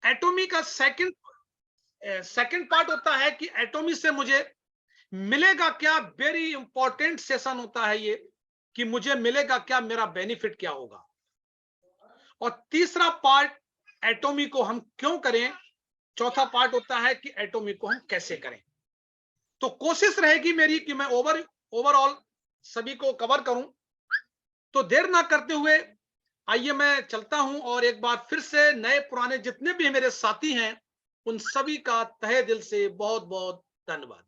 एटॉमी का second part होता है कि एटॉमी से मुझे मिलेगा क्या। वेरी इंपॉर्टेंट सेशन होता है ये, कि मुझे मिलेगा क्या, मेरा बेनिफिट क्या होगा। और तीसरा पार्ट, एटॉमी को हम क्यों करें। चौथा पार्ट होता है कि एटॉमी को हम कैसे करें। तो कोशिश रहेगी मेरी कि मैं ओवरऑल सभी को कवर करूं। तो देर ना करते हुए आइए मैं चलता हूं, और एक बार फिर से नए पुराने जितने भी मेरे साथी हैं उन सभी का तहे दिल से बहुत बहुत धन्यवाद,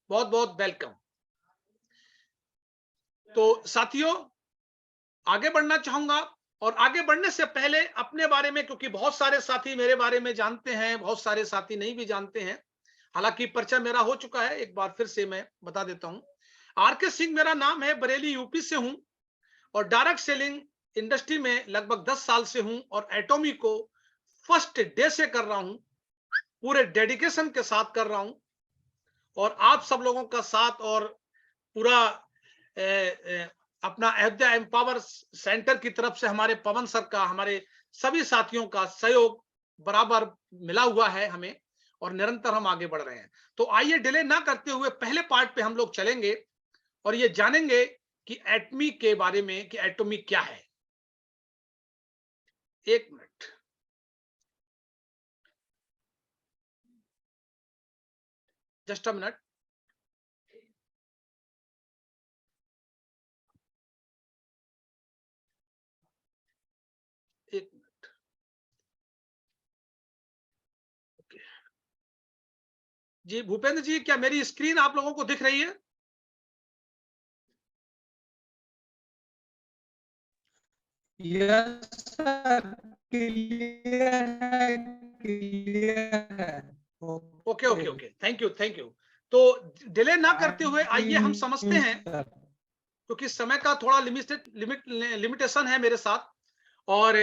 बहुत बहुत वेलकम। तो साथियों, आगे बढ़ना चाहूंगा, और आगे बढ़ने से पहले अपने बारे में, क्योंकि बहुत सारे साथी मेरे बारे में जानते हैं, बहुत सारे साथी नहीं भी जानते हैं, हालांकि परिचय मेरा हो चुका है, एक बार फिर से मैं बता देता हूं। आरके सिंह मेरा नाम है, बरेली यूपी से हूं, और डायरेक्ट सेलिंग इंडस्ट्री में लगभग 10 साल से हूं, और एटॉमी को फर्स्ट डे से कर रहा हूं, पूरे डेडिकेशन के साथ कर रहा हूं। और आप सब लोगों का साथ और पूरा अपना अयोध्या एम्पावर सेंटर की तरफ से हमारे पवन सर का, हमारे सभी साथियों का सहयोग बराबर मिला हुआ है हमें, और निरंतर हम आगे बढ़ रहे हैं। तो आइए डिले ना करते हुए पहले पार्ट पे हम लोग चलेंगे, और ये जानेंगे कि एटमी के बारे में, कि एटॉमी क्या है। एक मिनट, जस्ट अ मिनट। एक मिनट, ओके जी। भूपेंद्र जी, क्या मेरी स्क्रीन आप लोगों को दिख रही है? यस सर, क्लियर है, क्लियर है। Okay okay. Okay okay, thank you thank you. तो डिले ना करते हुए आइए हम समझते हैं, सर, क्योंकि समय का थोड़ा लिमिटेशन है मेरे साथ। और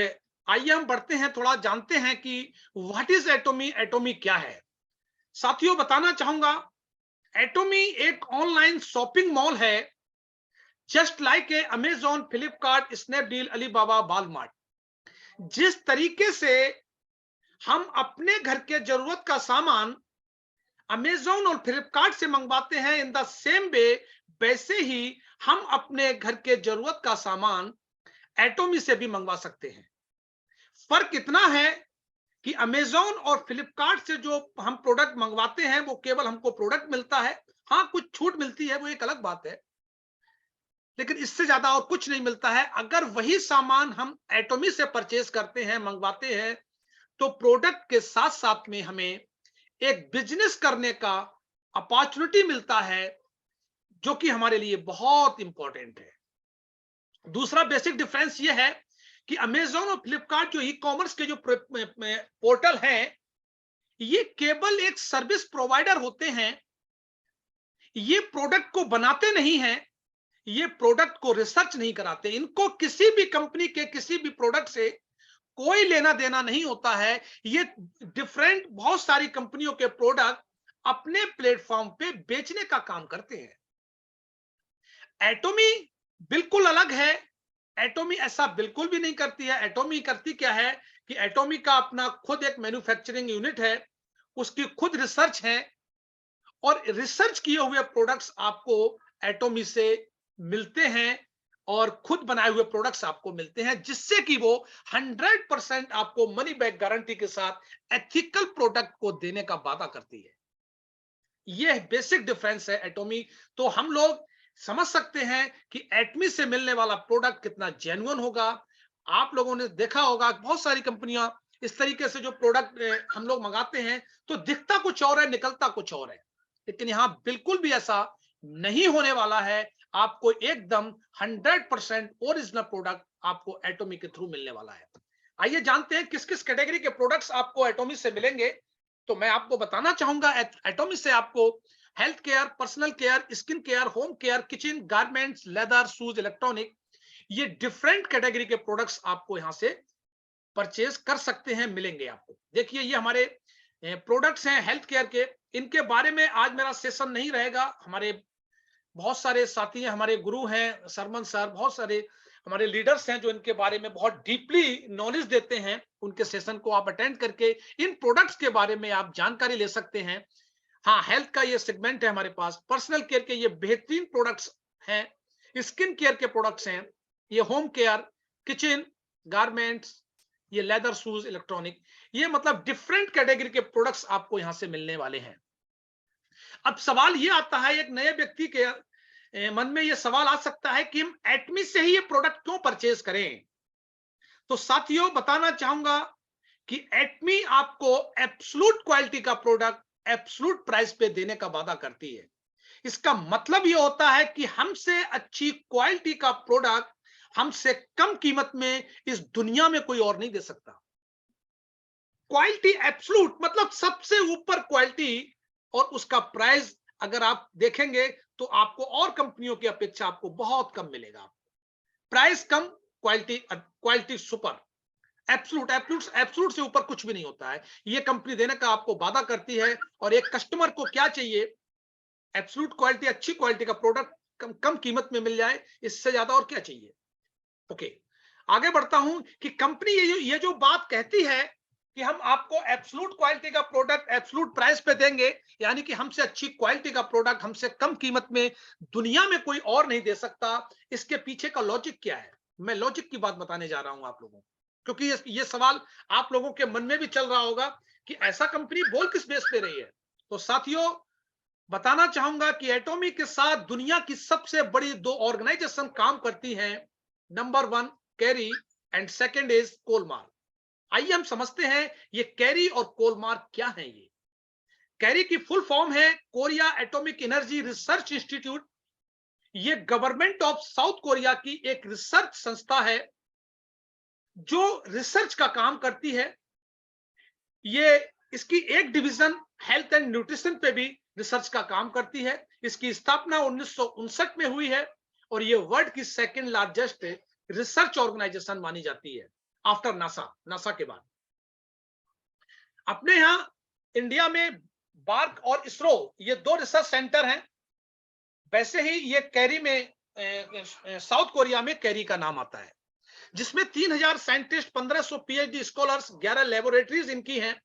आइए हम बढ़ते हैं, थोड़ा जानते हैं कि व्हाट इज एटॉमी, एटॉमी क्या है। साथियों, बताना चाहूंगा, एटॉमी एक ऑनलाइन शॉपिंग मॉल है, just like a Amazon, Flipkart, Snapdeal, Alibaba, Walmart. जिस तरीके से हम अपने घर के जरूरत का सामान अमेजॉन और फ्लिपकार्ट से मंगवाते हैं, इन द सेम वे, वैसे ही हम अपने घर के जरूरत का सामान एटॉमी से भी मंगवा सकते हैं। फर्क इतना है कि अमेजॉन और फ्लिपकार्ट से जो हम प्रोडक्ट मंगवाते हैं वो केवल हमको प्रोडक्ट मिलता है, हाँ कुछ छूट मिलती है, वो एक अलग बात है, लेकिन इससे ज्यादा और कुछ नहीं मिलता है। अगर वही सामान हम एटॉमी से परचेज करते हैं, मंगवाते हैं, तो प्रोडक्ट के साथ साथ में हमें एक बिजनेस करने का अपॉर्चुनिटी मिलता है, जो कि हमारे लिए बहुत इंपॉर्टेंट है। दूसरा बेसिक डिफरेंस ये है कि अमेजॉन और फ्लिपकार्ट जो ई कॉमर्स के जो पोर्टल हैं, ये केवल एक सर्विस प्रोवाइडर होते हैं, ये प्रोडक्ट को बनाते नहीं हैं, ये प्रोडक्ट को रिसर्च नहीं कराते, इनको किसी भी कंपनी के किसी भी प्रोडक्ट से कोई लेना देना नहीं होता है। ये डिफरेंट बहुत सारी कंपनियों के प्रोडक्ट अपने प्लेटफॉर्म पे बेचने का काम करते हैं। एटॉमी बिल्कुल अलग है। एटॉमी ऐसा बिल्कुल भी नहीं करती है। एटॉमी करती क्या है कि एटॉमी का अपना खुद एक मैन्युफैक्चरिंग यूनिट है, उसकी खुद रिसर्च है, और रिसर्च किए हुए प्रोडक्ट्स आपको एटॉमी से मिलते हैं, और खुद बनाए हुए प्रोडक्ट्स आपको मिलते हैं, जिससे कि वो 100% आपको मनी बैक गारंटी के साथ एथिकल प्रोडक्ट को देने का वादा करती है। यह बेसिक डिफरेंस है एटॉमी। तो हम लोग समझ सकते हैं कि एटमी से मिलने वाला प्रोडक्ट कितना जेन्युइन होगा। आप लोगों ने देखा होगा बहुत सारी कंपनियां इस तरीके से जो प्रोडक्ट हम लोग मंगाते हैं, तो दिखता कुछ और है, निकलता कुछ और है, लेकिन यहां बिल्कुल भी ऐसा नहीं होने वाला है। आपको एकदम 100% ओरिजिनल प्रोडक्ट आपको एटॉमी के थ्रू मिलने वाला है। आइए जानते हैं किस किस कैटेगरी के प्रोडक्ट्स आपको एटॉमी से मिलेंगे। तो मैं आपको बताना चाहूंगा, एटॉमी से आपको health care, personal care, skin care, home care, kitchen, garments, leather, shoes, electronic, ये डिफरेंट कैटेगरी के प्रोडक्ट्स आपको यहां से परचेज कर सकते हैं, मिलेंगे आपको। देखिए, ये हमारे प्रोडक्ट्स हैं हेल्थ केयर के। इनके बारे में आज मेरा सेशन नहीं रहेगा, हमारे बहुत सारे साथी हैं, हमारे गुरु हैं सरमन सर, बहुत सारे हमारे लीडर्स हैं जो इनके बारे में बहुत डीपली नॉलेज देते हैं, उनके सेशन को आप अटेंड करके इन प्रोडक्ट्स के बारे में आप जानकारी ले सकते हैं। हाँ, हेल्थ का ये सेगमेंट है हमारे पास, पर्सनल केयर के ये बेहतरीन प्रोडक्ट्स हैं, स्किन केयर के प्रोडक्ट्स हैं, ये होम केयर, किचन, गारमेंट्स, ये लेदर, शूज, इलेक्ट्रॉनिक, ये मतलब डिफरेंट कैटेगरी के प्रोडक्ट्स आपको यहां से मिलने वाले हैं। अब सवाल ये आता है, एक नए व्यक्ति के मन में ये सवाल आ सकता है कि हम एटमी से ही ये प्रोडक्ट क्यों परचेज करें। तो साथियों, बताना चाहूंगा कि एटमी आपको एब्सोल्यूट क्वालिटी का प्रोडक्ट एब्सोल्यूट प्राइस पे देने का वादा करती है। इसका मतलब ये होता है कि हमसे अच्छी क्वालिटी का प्रोडक्ट हमसे कम कीमत में इस दुनिया में कोई और नहीं दे सकता। क्वालिटी एब्सोल्यूट मतलब सबसे ऊपर क्वालिटी, और उसका प्राइस अगर आप देखेंगे तो आपको और कंपनियों की अपेक्षा आपको बहुत कम मिलेगा। प्राइस कम, quality quality super, absolute absolute absolute से ऊपर कुछ भी नहीं होता है। ये कंपनी देने का आपको वादा करती है। और एक कस्टमर को क्या चाहिए? एब्सोल्यूट क्वालिटी, अच्छी क्वालिटी का प्रोडक्ट कम कीमत में मिल जाए, इससे ज्यादा और क्या चाहिए। ओके, आगे बढ़ता हूं कि कंपनी ये जो बात कहती है कि हम आपको एब्सोल्यूट क्वालिटी का प्रोडक्ट एब्सोल्यूट प्राइस पे देंगे, यानी कि हमसे अच्छी क्वालिटी का प्रोडक्ट हमसे कम कीमत में दुनिया में कोई और नहीं दे सकता। इसके पीछे का लॉजिक क्या है? मैं लॉजिक की बात बताने जा रहा हूं आप लोगों को, क्योंकि ये सवाल आप लोगों के मन में भी चल रहा होगा कि ऐसा कंपनी बोल किस बेस पे रही है। तो साथियों, बताना चाहूंगा कि एटॉमी के साथ दुनिया की सबसे बड़ी दो ऑर्गेनाइजेशन काम करती हैं। Number 1 carry and second is Colmar. आइए हम समझते हैं ये कैरी और कोलमार क्या है। ये कैरी की फुल फॉर्म है Korea atomic energy research institute. ये गवर्नमेंट ऑफ साउथ कोरिया की एक रिसर्च संस्था है जो रिसर्च का काम करती है। ये इसकी एक डिवीजन हेल्थ एंड न्यूट्रिशन पे भी रिसर्च का काम करती है। इसकी स्थापना 1959 में हुई है और ये वर्ल्ड की सेकंड लार्जेस्ट रिसर्च ऑर्गेनाइजेशन मानी जाती है आफ्टर नासा के बाद। अपने यहां इंडिया में बार्क और इसरो ये दो रिसर्च सेंटर हैं। वैसे ही ये कैरी में साउथ कोरिया में कैरी का नाम आता है, जिसमें 3000 साइंटिस्ट, 1500 पीएचडी स्कॉलर्स, 11 लेबोरेटरीज इनकी हैं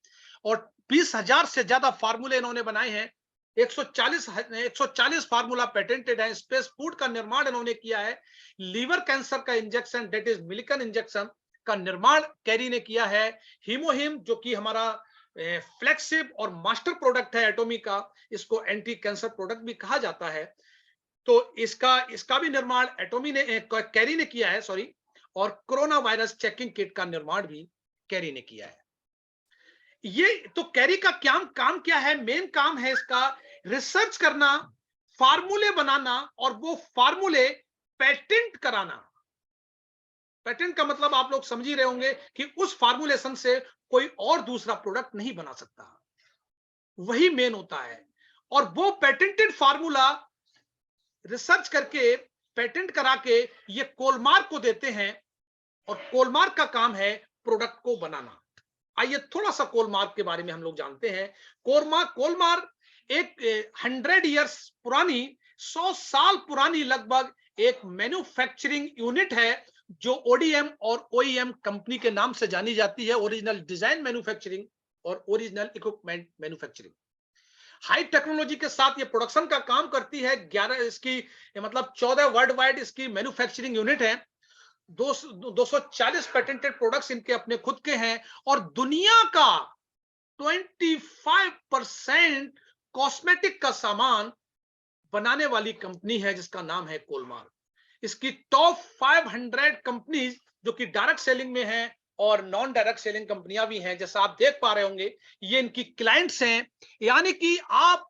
और 20,000 से ज्यादा फार्मूले इन्होंने बनाए हैं। 140 फार्मूला पेटेंटेड है। स्पेस फूड का निर्माण इन्होंने किया है। लीवर कैंसर का injection, that is Millikan injection का निर्माण कैरी ने किया है। हीमोहिम जो कि हमारा फ्लैगशिप और मास्टर प्रोडक्ट है एटॉमी का, इसको एंटी कैंसर प्रोडक्ट भी कहा जाता है। तो इसका भी निर्माण एटॉमी ने कैरी ने किया है, सॉरी। और कोरोना वायरस चेकिंग किट का निर्माण भी कैरी ने किया है। ये तो कैरी का काम क्या है? मेन काम है इसका रिसर्च करना, फार्मूले बनाना और वो फार्मूले पेटेंट कराना। पेटेंट का मतलब आप लोग समझ ही रहे होंगे कि उस फार्मूलेशन से कोई और दूसरा प्रोडक्ट नहीं बना सकता, वही मेन होता है। और वो पेटेंटेड फार्मूला रिसर्च करके पेटेंट करा के ये कोलमार्क को देते हैं और कोलमार्क का काम है प्रोडक्ट को बनाना। आइए थोड़ा सा कोलमार्क के बारे में हम लोग जानते हैं। कोलमार्क एक 100 इयर्स पुरानी, 100 साल पुरानी लगभग एक मैन्युफैक्चरिंग यूनिट है जो ओडीएम और ओईएम कंपनी के नाम से जानी जाती है। ओरिजिनल डिजाइन मैन्युफैक्चरिंग और original equipment manufacturing. High technology के साथ ये प्रोडक्शन का काम करती है। 11 इसकी मतलब 14 वर्ल्ड वाइड इसकी मैन्युफैक्चरिंग यूनिट है। 240 पेटेंटेड प्रोडक्ट्स इनके अपने खुद के हैं और दुनिया का 25% कॉस्मेटिक का सामान बनाने वाली कंपनी है जिसका नाम है कोलमार्क। इसकी टॉप 500 कंपनीज जो कि डायरेक्ट सेलिंग में है और नॉन डायरेक्ट सेलिंग कंपनियां भी हैं, जैसा आप देख पा रहे होंगे ये इनकी क्लाइंट्स हैं। यानी कि आप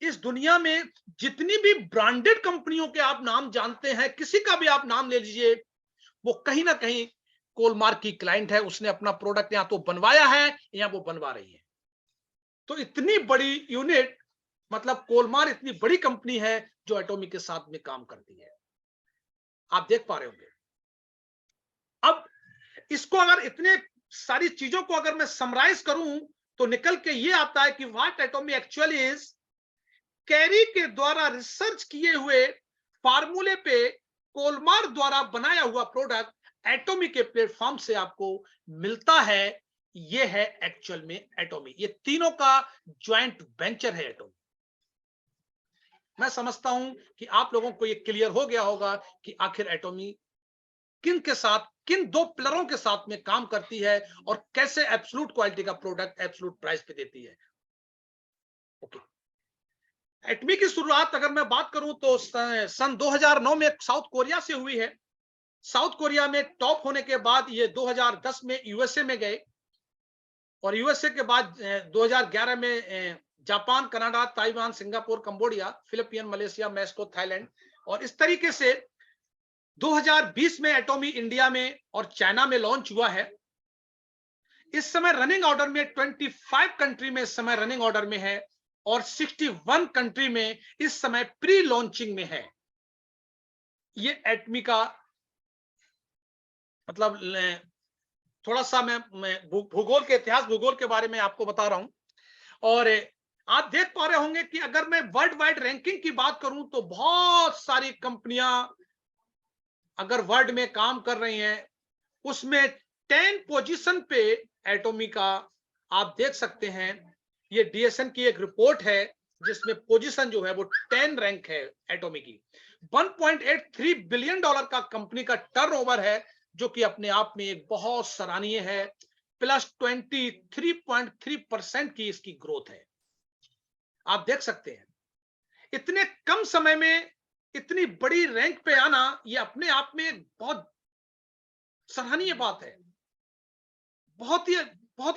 इस दुनिया में जितनी भी ब्रांडेड कंपनियों के आप नाम जानते हैं, किसी का भी आप नाम ले लीजिए, वो कहीं ना कहीं कोलमार्क की क्लाइंट है। उसने अपना प्रोडक्ट या तो बनवाया है या वो बनवा रही है। तो इतनी बड़ी यूनिट, मतलब कोलमार्क इतनी बड़ी कंपनी है जो एटॉमी के साथ में काम करती है, आप देख पा रहे होंगे। अब इसको अगर इतने सारी चीजों को अगर मैं समराइज करूं तो निकल के ये आता है कि व्हाट एटॉमी एक्चुअली इज। कैरी के द्वारा रिसर्च किए हुए फार्मूले पे कोलमार द्वारा बनाया हुआ प्रोडक्ट एटॉमी के प्लेटफॉर्म से आपको मिलता है। ये है एक्चुअल में एटॉमी, ये तीनों का ज्वाइंट वेंचर है एटॉमी। मैं समझता हूं कि आप लोगों को ये क्लियर हो गया होगा कि आखिर एटॉमी किन के साथ, किन दो पिलरों के साथ में काम करती है और कैसे एब्सोल्यूट क्वालिटी का प्रोडक्ट एब्सोल्यूट प्राइस पे देती है। ओके, एटमी की शुरुआत अगर मैं बात करूं तो सन 2009 में साउथ कोरिया से हुई है। साउथ कोरिया में टॉप होने के बाद ये 2010 में यूएसए में गए और यूएसए के बाद 2011 में Japan, Canada, Taiwan, Singapore, Cambodia, Philippines, Malaysia, Mexico, Thailand, और इस तरीके से 2020 में एटॉमी इंडिया में और चाइना में लॉन्च हुआ है। इस समय रनिंग ऑर्डर में 25 कंट्री में इस समय रनिंग ऑर्डर में है और 61 कंट्री में इस समय प्री लॉन्चिंग में है। ये एटमी का मतलब थोड़ा सा मैं भूगोल के इतिहास, भूगोल के बारे में आपको बता रहा हूं। और आप देख पा रहे होंगे कि अगर मैं वर्ल्ड वाइड रैंकिंग की बात करूं तो बहुत सारी कंपनियां अगर वर्ल्ड में काम कर रही हैं, उसमें 10 पोजीशन पे एटॉमी का आप देख सकते हैं। ये डीएसएन की एक रिपोर्ट है जिसमें पोजीशन जो है वो 10 रैंक है एटॉमी की। 1.83 बिलियन डॉलर का कंपनी का टर्नओवर है, जो कि अपने आप में एक बहुत सराहनीय है। प्लस 23.3% की इसकी ग्रोथ है। आप देख सकते हैं इतने कम समय में इतनी बड़ी रैंक पे आना, ये अपने आप में एक बहुत सराहनीय बात है, बहुत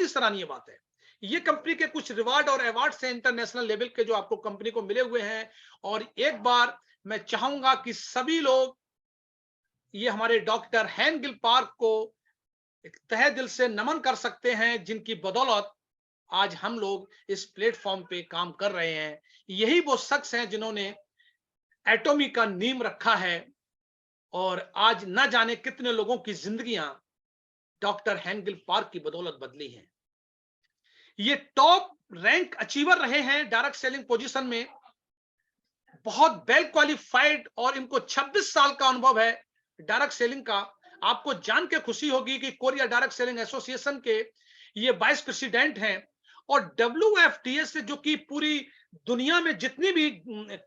ही सराहनीय बात है। ये कंपनी के कुछ रिवार्ड और अवार्ड्स हैं इंटरनेशनल लेवल के जो आपको कंपनी को मिले हुए हैं। और एक बार मैं चाहूंगा कि सभी लोग ये हमारे डॉक्टर हैंगिल पार्क को एक तहे दिल से नमन कर सकते हैं, जिनकी बदौलत आज हम लोग इस प्लेटफॉर्म पे काम कर रहे हैं। यही वो शख्स हैं जिन्होंने एटॉमी का नींव रखा है और आज न जाने कितने लोगों की जिंदगियां डॉक्टर हैंगिल पार्क की बदौलत बदली हैं। ये टॉप रैंक अचीवर रहे हैं डायरेक्ट सेलिंग पोजीशन में, बहुत वेल क्वालिफाइड, और इनको 26 साल का अनुभव है डायरेक्ट सेलिंग का। आपको जान के खुशी होगी कि कोरिया डायरेक्ट सेलिंग एसोसिएशन के ये वाइस प्रेसिडेंट हैं और WFDA से, जो कि पूरी दुनिया में जितनी भी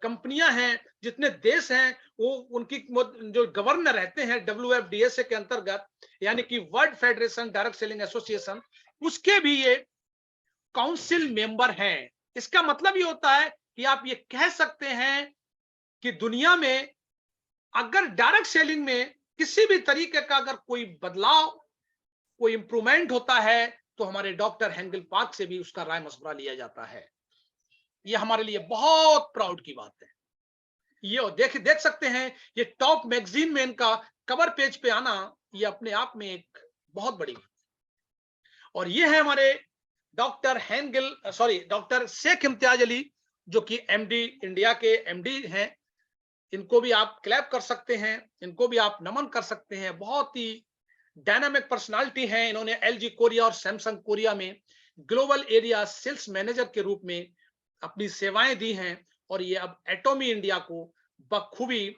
कंपनियां हैं, जितने देश हैं, वो उनकी जो गवर्नर रहते हैं WFDA से के अंतर्गत, यानी कि world federation direct selling association, उसके भी ये काउंसिल मेंबर हैं। इसका मतलब ये होता है कि आप ये कह सकते हैं कि दुनिया में अगर डायरेक्ट सेलिंग में किसी भी तरीके का अगर कोई बदलाव, कोई इंप्रूवमेंट होता है, तो हमारे डॉक्टर हैंगिल पार्क से भी उसका राय मशवरा लिया जाता है। ये हमारे लिए बहुत प्राउड की बात है। ये देख सकते हैं, ये टॉप मैगजीन में इनका कवर पेज पे आना, ये अपने आप में एक बहुत बड़ी बात है। और ये है हमारे डॉक्टर शेख इम्तियाज अली, जो कि एमडी, इंडिया के एमडी हैं। इनको भी आप क्लैप कर सकते हैं, इनको भी आप नमन कर सकते हैं। बहुत ही डायनामिक पर्सनालिटी है। इन्होंने एलजी कोरिया और सैमसंग कोरिया में ग्लोबल एरिया सेल्स मैनेजर के रूप में अपनी सेवाएं दी हैं और ये अब एटॉमी इंडिया को बखूबी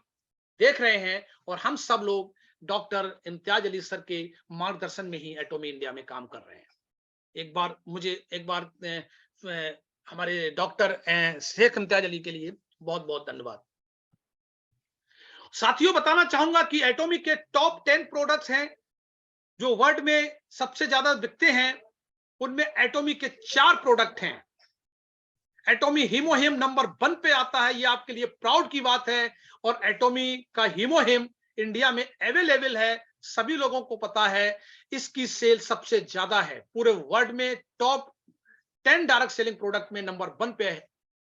देख रहे हैं। और हम सब लोग डॉक्टर इम्तियाज अली सर के मार्गदर्शन में ही एटॉमी इंडिया में काम कर रहे हैं। एक बार हमारे डॉक्टर शेख इम्तियाज अली के लिए बहुत बहुत धन्यवाद। साथियों, बताना चाहूंगा कि एटॉमी के टॉप 10 प्रोडक्ट्स हैं जो वर्ल्ड में सबसे ज्यादा बिकते हैं। उनमें एटॉमी के 4 प्रोडक्ट हैं। एटॉमी हीमोहिम नंबर 1 पे आता है, ये आपके लिए प्राउड की बात है। और एटॉमी का हीमोहिम इंडिया में अवेलेबल है, सभी लोगों को पता है। इसकी सेल सबसे ज्यादा है पूरे वर्ल्ड में। टॉप 10 डायरेक्ट सेलिंग प्रोडक्ट में नंबर 1 पे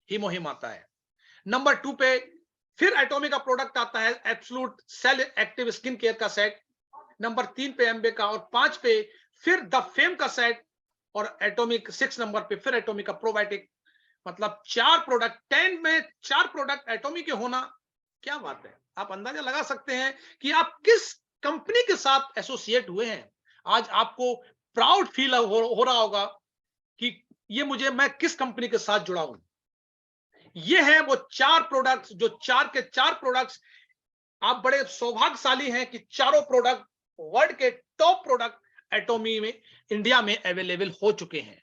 हीमोहिम आता है। नंबर 2 पे फिर एटॉमी का प्रोडक्ट आता है Absolute Cell Active Skin Care का सेट। नंबर 3 पे एम्बे का, और 5 पे फिर द फेम का सेट, और एटॉमिक 6 नंबर पे फिर एटॉमिक का प्रोबायोटिक। मतलब 4 प्रोडक्ट, 10 में 4 प्रोडक्ट एटॉमी के होना क्या बात है। आप अंदाजा लगा सकते हैं कि आप किस कंपनी के साथ एसोसिएट हुए हैं। आज आपको प्राउड फील हो रहा होगा कि मैं किस कंपनी के साथ जुड़ा हूं। ये है वो 4 प्रोडक्ट्स, जो 4 के 4 प्रोडक्ट्स आप बड़े सौभाग्यशाली हैं कि चारों प्रोडक्ट, वर्ल्ड के टॉप प्रोडक्ट एटॉमी में इंडिया में अवेलेबल हो चुके हैं।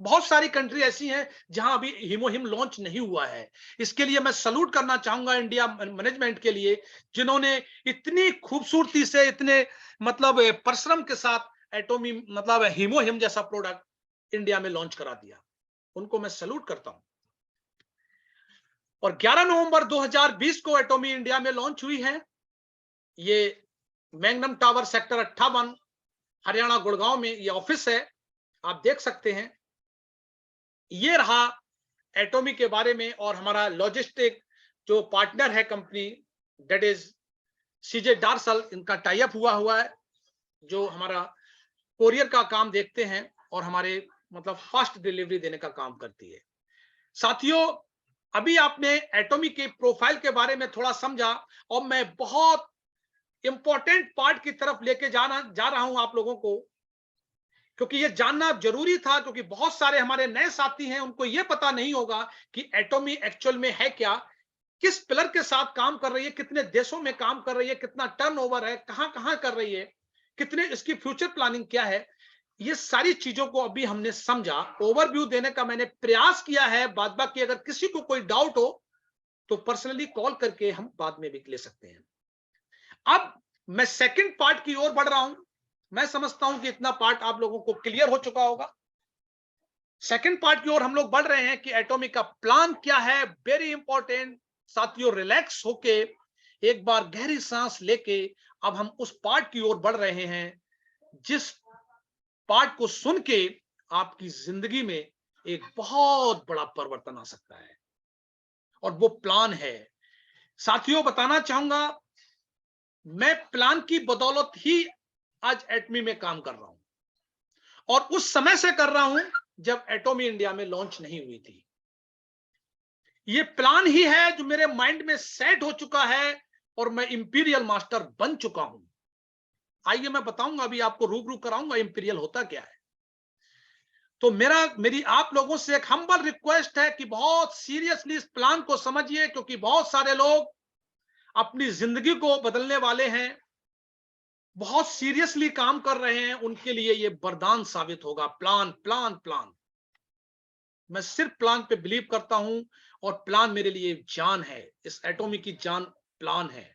बहुत सारी कंट्री ऐसी हैं जहां अभी हीमोहिम लॉन्च नहीं हुआ है। इसके लिए मैं सलूट करना चाहूंगा इंडिया मैनेजमेंट के लिए, जिन्होंने इतनी खूबसूरती से, इतने मतलब परिश्रम के साथ एटॉमी मतलब हीमोहिम जैसा प्रोडक्ट इंडिया में लॉन्च करा दिया। उनको मैं सलूट करता हूं। और 11 नवंबर 2020 को एटॉमी इंडिया में लॉन्च हुई है। ये magnum tower sector 58 Haryana Gurgaon में ये ऑफिस है, आप देख सकते हैं। ये रहा एटॉमी के बारे में। और हमारा लॉजिस्टिक जो पार्टनर है company, that is CJ dorsal, इनका टाई अप हुआ है, जो हमारा कोरियर का काम देखते हैं और हमारे मतलब फास्ट डिलीवरी देने का काम करती है। साथियों, अभी आपने एटॉमी के प्रोफाइल के बारे में थोड़ा समझा और मैं बहुत इंपॉर्टेंट पार्ट की तरफ लेके जा रहा हूं आप लोगों को, क्योंकि ये जानना जरूरी था। क्योंकि बहुत सारे हमारे नए साथी हैं, उनको ये पता नहीं होगा कि एटॉमी एक्चुअल में है क्या, किस पिलर के साथ काम कर रही है, कितने देशों में काम कर रही है, कितना टर्नओवर है, कहां कहां कर रही है, कितने इसकी फ्यूचर प्लानिंग क्या है। ये सारी चीजों को अभी हमने समझा, ओवरव्यू देने का मैंने प्रयास किया है। बाद बाकी अगर किसी को कोई डाउट हो तो पर्सनली कॉल करके हम बाद में भी ले सकते हैं। अब मैं सेकंड पार्ट की ओर बढ़ रहा हूं। मैं समझता हूं कि इतना पार्ट आप लोगों को क्लियर हो चुका होगा। सेकंड पार्ट की ओर हम लोग बढ़ रहे हैं कि एटॉमी का प्लान क्या है। वेरी इंपॉर्टेंट साथियों, रिलैक्स होके एक बार गहरी सांस लेके अब हम उस पार्ट की ओर बढ़ रहे हैं, जिस पार्ट को सुन के आपकी जिंदगी में एक बहुत बड़ा परिवर्तन आ सकता है। और वो प्लान है, साथियों बताना चाहूंगा, मैं प्लान की बदौलत ही आज एटमी में काम कर रहा हूं। और उस समय से कर रहा हूं जब एटॉमी इंडिया में लॉन्च नहीं हुई थी। ये प्लान ही है जो मेरे माइंड में सेट हो चुका है और मैं इंपीरियल मास्टर बन चुका हूं। आइए मैं बताऊंगा, अभी आपको रूबरू कराऊंगा इंपीरियल होता क्या है। तो मेरी आप लोगों से एक हम्बल रिक्वेस्ट है कि बहुत सीरियसली इस प्लान को समझिए, क्योंकि बहुत सारे लोग अपनी जिंदगी को बदलने वाले हैं, बहुत सीरियसली काम कर रहे हैं, उनके लिए ये वरदान साबित होगा। प्लान प्लान प्लान, मैं सिर्फ प्लान पे बिलीव करता हूं और प्लान मेरे लिए जान है। इस एटॉमी की जान प्लान है।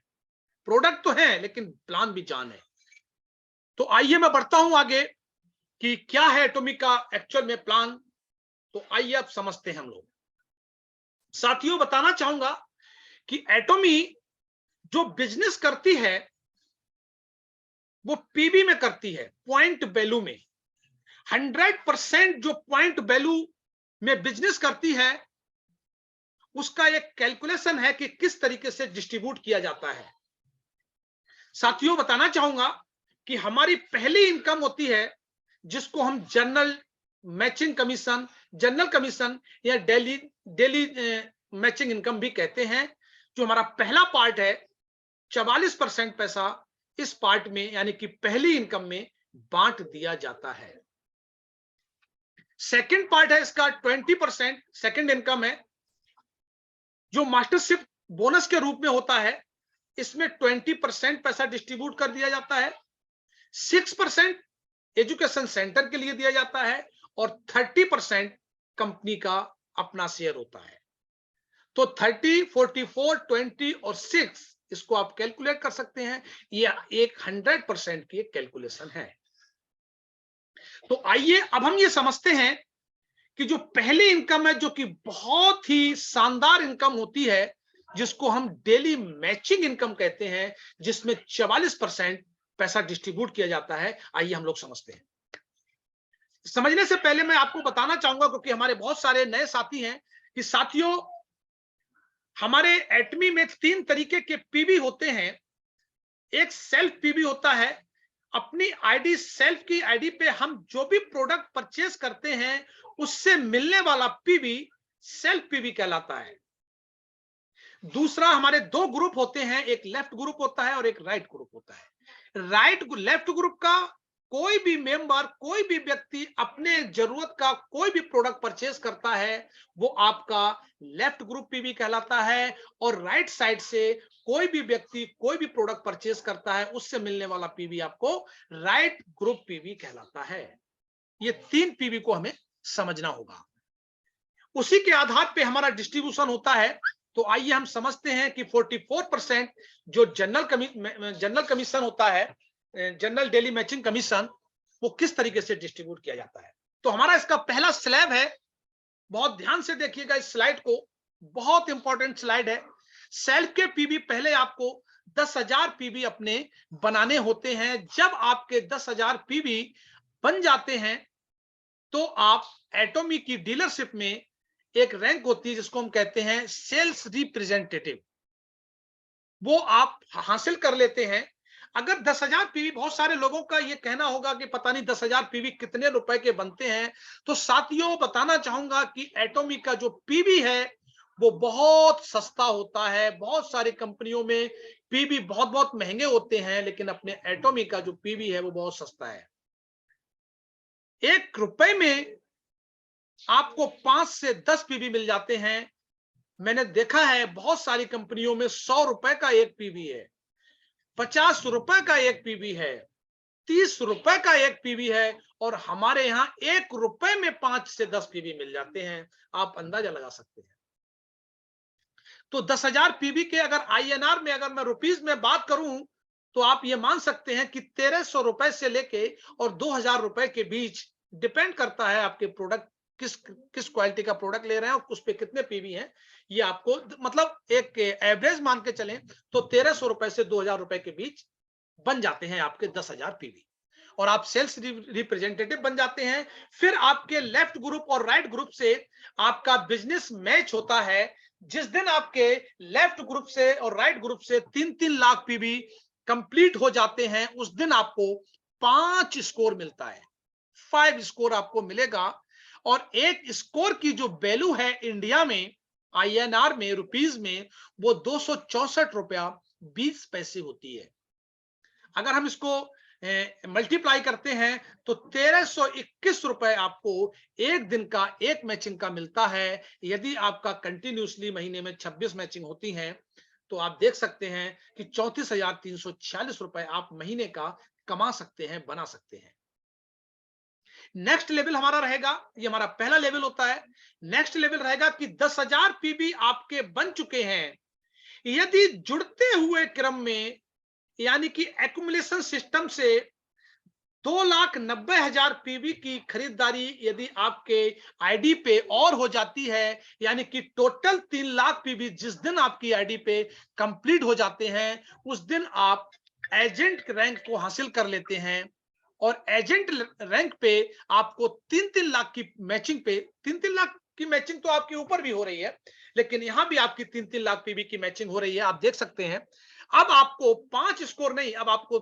प्रोडक्ट तो है लेकिन प्लान भी जान है। तो आइए मैं बढ़ता हूं आगे कि क्या है एटॉमी का एक्चुअल में प्लान। तो आइए अब समझते हैं हम लोग। साथियों बताना चाहूंगा कि एटॉमी जो बिजनेस करती है वो पीबी में करती है, पॉइंट वैल्यू में। 100% जो पॉइंट वैल्यू में बिजनेस करती है उसका एक कैलकुलेशन है कि किस तरीके से डिस्ट्रीब्यूट किया जाता है। साथियों बताना चाहूंगा कि हमारी पहली इनकम होती है जिसको हम general matching commission, general commission या डेली मैचिंग इनकम भी कहते हैं। जो हमारा पहला पार्ट है, 44% पैसा इस पार्ट में यानी कि पहली इनकम में बांट दिया जाता है। सेकंड पार्ट है इसका 20%, सेकंड इनकम है जो मास्टरशिप बोनस के रूप में होता है। इसमें 20% पैसा डिस्ट्रीब्यूट कर दिया जाता है, 6% एजुकेशन सेंटर के लिए दिया जाता है और 30% कंपनी का अपना शेयर होता है। तो 30, 44, 20 और 6 इसको आप कैलकुलेट कर सकते हैं। ये एक 100% की एक कैलकुलेशन है। तो आइए अब हम ये समझते हैं कि जो पहली इनकम है, जो कि बहुत ही शानदार इनकम होती है, जिसको हम डेली मैचिंग इनकम कहते हैं, जिसमें 44% पैसा डिस्ट्रीब्यूट किया जाता है। आइए हम लोग समझते हैं। समझने से पहले मैं आपको बताना चाहूंगा, क्योंकि हमारे बहुत सारे नए साथी हैं, कि साथियों हमारे एटमी में 3 तरीके के पीबी होते हैं। एक सेल्फ पीबी होता है, अपनी आईडी, सेल्फ की आईडी पे हम जो भी प्रोडक्ट परचेस करते हैं उससे मिलने वाला पीबी सेल्फ पीबी कहलाता है। दूसरा, हमारे 2 ग्रुप होते हैं, एक लेफ्ट ग्रुप होता है और एक राइट ग्रुप होता है। लेफ्ट ग्रुप का कोई भी मेंबर, कोई भी व्यक्ति अपने जरूरत का कोई भी प्रोडक्ट परचेज करता है, वो आपका लेफ्ट ग्रुप पीवी कहलाता है। और राइट साइड से कोई भी व्यक्ति कोई भी प्रोडक्ट परचेज करता है, उससे मिलने वाला पीवी आपको राइट ग्रुप पीवी कहलाता है। ये 3 पीवी को हमें समझना होगा, उसी के आधार पे हमारा डिस्ट्रीब्यूशन होता है। तो आइए हम समझते हैं कि 44% जो जनरल कमीशन होता है, जनरल डेली मैचिंग कमीशन, वो किस तरीके से डिस्ट्रीब्यूट किया जाता है। तो हमारा इसका पहला स्लैब है, बहुत ध्यान से देखिएगा इस स्लाइड को, बहुत इंपॉर्टेंट स्लाइड है। सेल्फ के पीवी पहले आपको 10,000 पीवी अपने बनाने होते हैं। जब आपके 10,000 पीवी बन जाते हैं, तो आप एटॉमी की डीलरशिप में एक रैंक होती है जिसको हम कहते हैं सेल्स रिप्रेजेंटेटिव, वो आप हासिल कर लेते हैं। अगर 10,000 पीवी, बहुत सारे लोगों का ये कहना होगा कि पता नहीं 10,000 पीवी कितने रुपए के बनते हैं। तो साथियों, बताना चाहूंगा कि एटॉमी का जो पीवी है वो बहुत सस्ता होता है। बहुत सारी कंपनियों में पीवी बहुत बहुत महंगे होते हैं, लेकिन अपने एटॉमी का जो पीवी है वो बहुत सस्ता है। 1 रुपए में आपको 5 से 10 पीवी मिल जाते हैं। मैंने देखा है बहुत सारी कंपनियों में 100 रुपए का एक पीवी है, 50 रुपए का एक पीवी है, 30 रुपए का एक पीवी है, और हमारे यहां 1 रुपए में 5 से 10 पीवी मिल जाते हैं। आप अंदाजा लगा सकते हैं। तो 10,000 पीवी के अगर आईएनआर में, अगर मैं रुपीज में बात करूं, तो आप ये मान सकते हैं कि 1,300 रुपए से लेके और 2,000 रुपए के बीच डिपेंड करता है आपके प्रोडक्ट किस क्वालिटी का प्रोडक्ट ले रहे हैं और उस पे कितने पीवी हैं। ये आपको मतलब एक एवरेज मान के चलें तो 1,300 रुपए से 2,000 रुपए के बीच बन जाते हैं आपके 10,000 पीवी, और आप सेल्स रिप्रेजेंटेटिव बन जाते हैं। फिर आपके लेफ्ट ग्रुप और राइट ग्रुप से आपका बिजनेस मैच होता है। जिस दिन आपके लेफ्ट ग्रुप से और राइट ग्रुप से 3-3 लाख पीवी कंप्लीट हो जाते हैं, उस दिन आपको 5 स्कोर मिलता है, 5 स्कोर आपको मिलेगा। और एक स्कोर की जो वैल्यू है इंडिया में आईएनआर में, रुपीज में, वो 264 रुपया 20 पैसे होती है। अगर हम इसको मल्टीप्लाई करते हैं तो 1,321 रुपए आपको एक दिन का एक मैचिंग का मिलता है। यदि आपका कंटिन्यूसली महीने में 26 मैचिंग होती हैं, तो आप देख सकते हैं कि 34,346 रुपए आप महीने का कमा सकते हैं, बना सकते हैं। नेक्स्ट लेवल हमारा रहेगा, ये हमारा पहला लेवल होता है। नेक्स्ट लेवल रहेगा कि 10,000 पीवी आपके बन चुके हैं। यदि जुड़ते हुए क्रम में, यानी कि एक्युमुलेशन सिस्टम से 2,90,000 पीवी की खरीदारी यदि आपके आईडी पे और हो जाती है, यानी कि टोटल 3 लाख पीवी जिस दिन आपकी आईडी पे कंप्लीट हो जाते हैं, उस दिन आप एजेंट रैंक को हासिल कर लेते हैं। और एजेंट रैंक पे आपको 3-3 लाख की मैचिंग पे, 3-3 लाख की मैचिंग तो आपके ऊपर भी हो रही है, लेकिन यहां भी आपकी 3-3 लाख पीवी की मैचिंग हो रही है, आप देख सकते हैं। अब आपको 5 स्कोर नहीं, अब आपको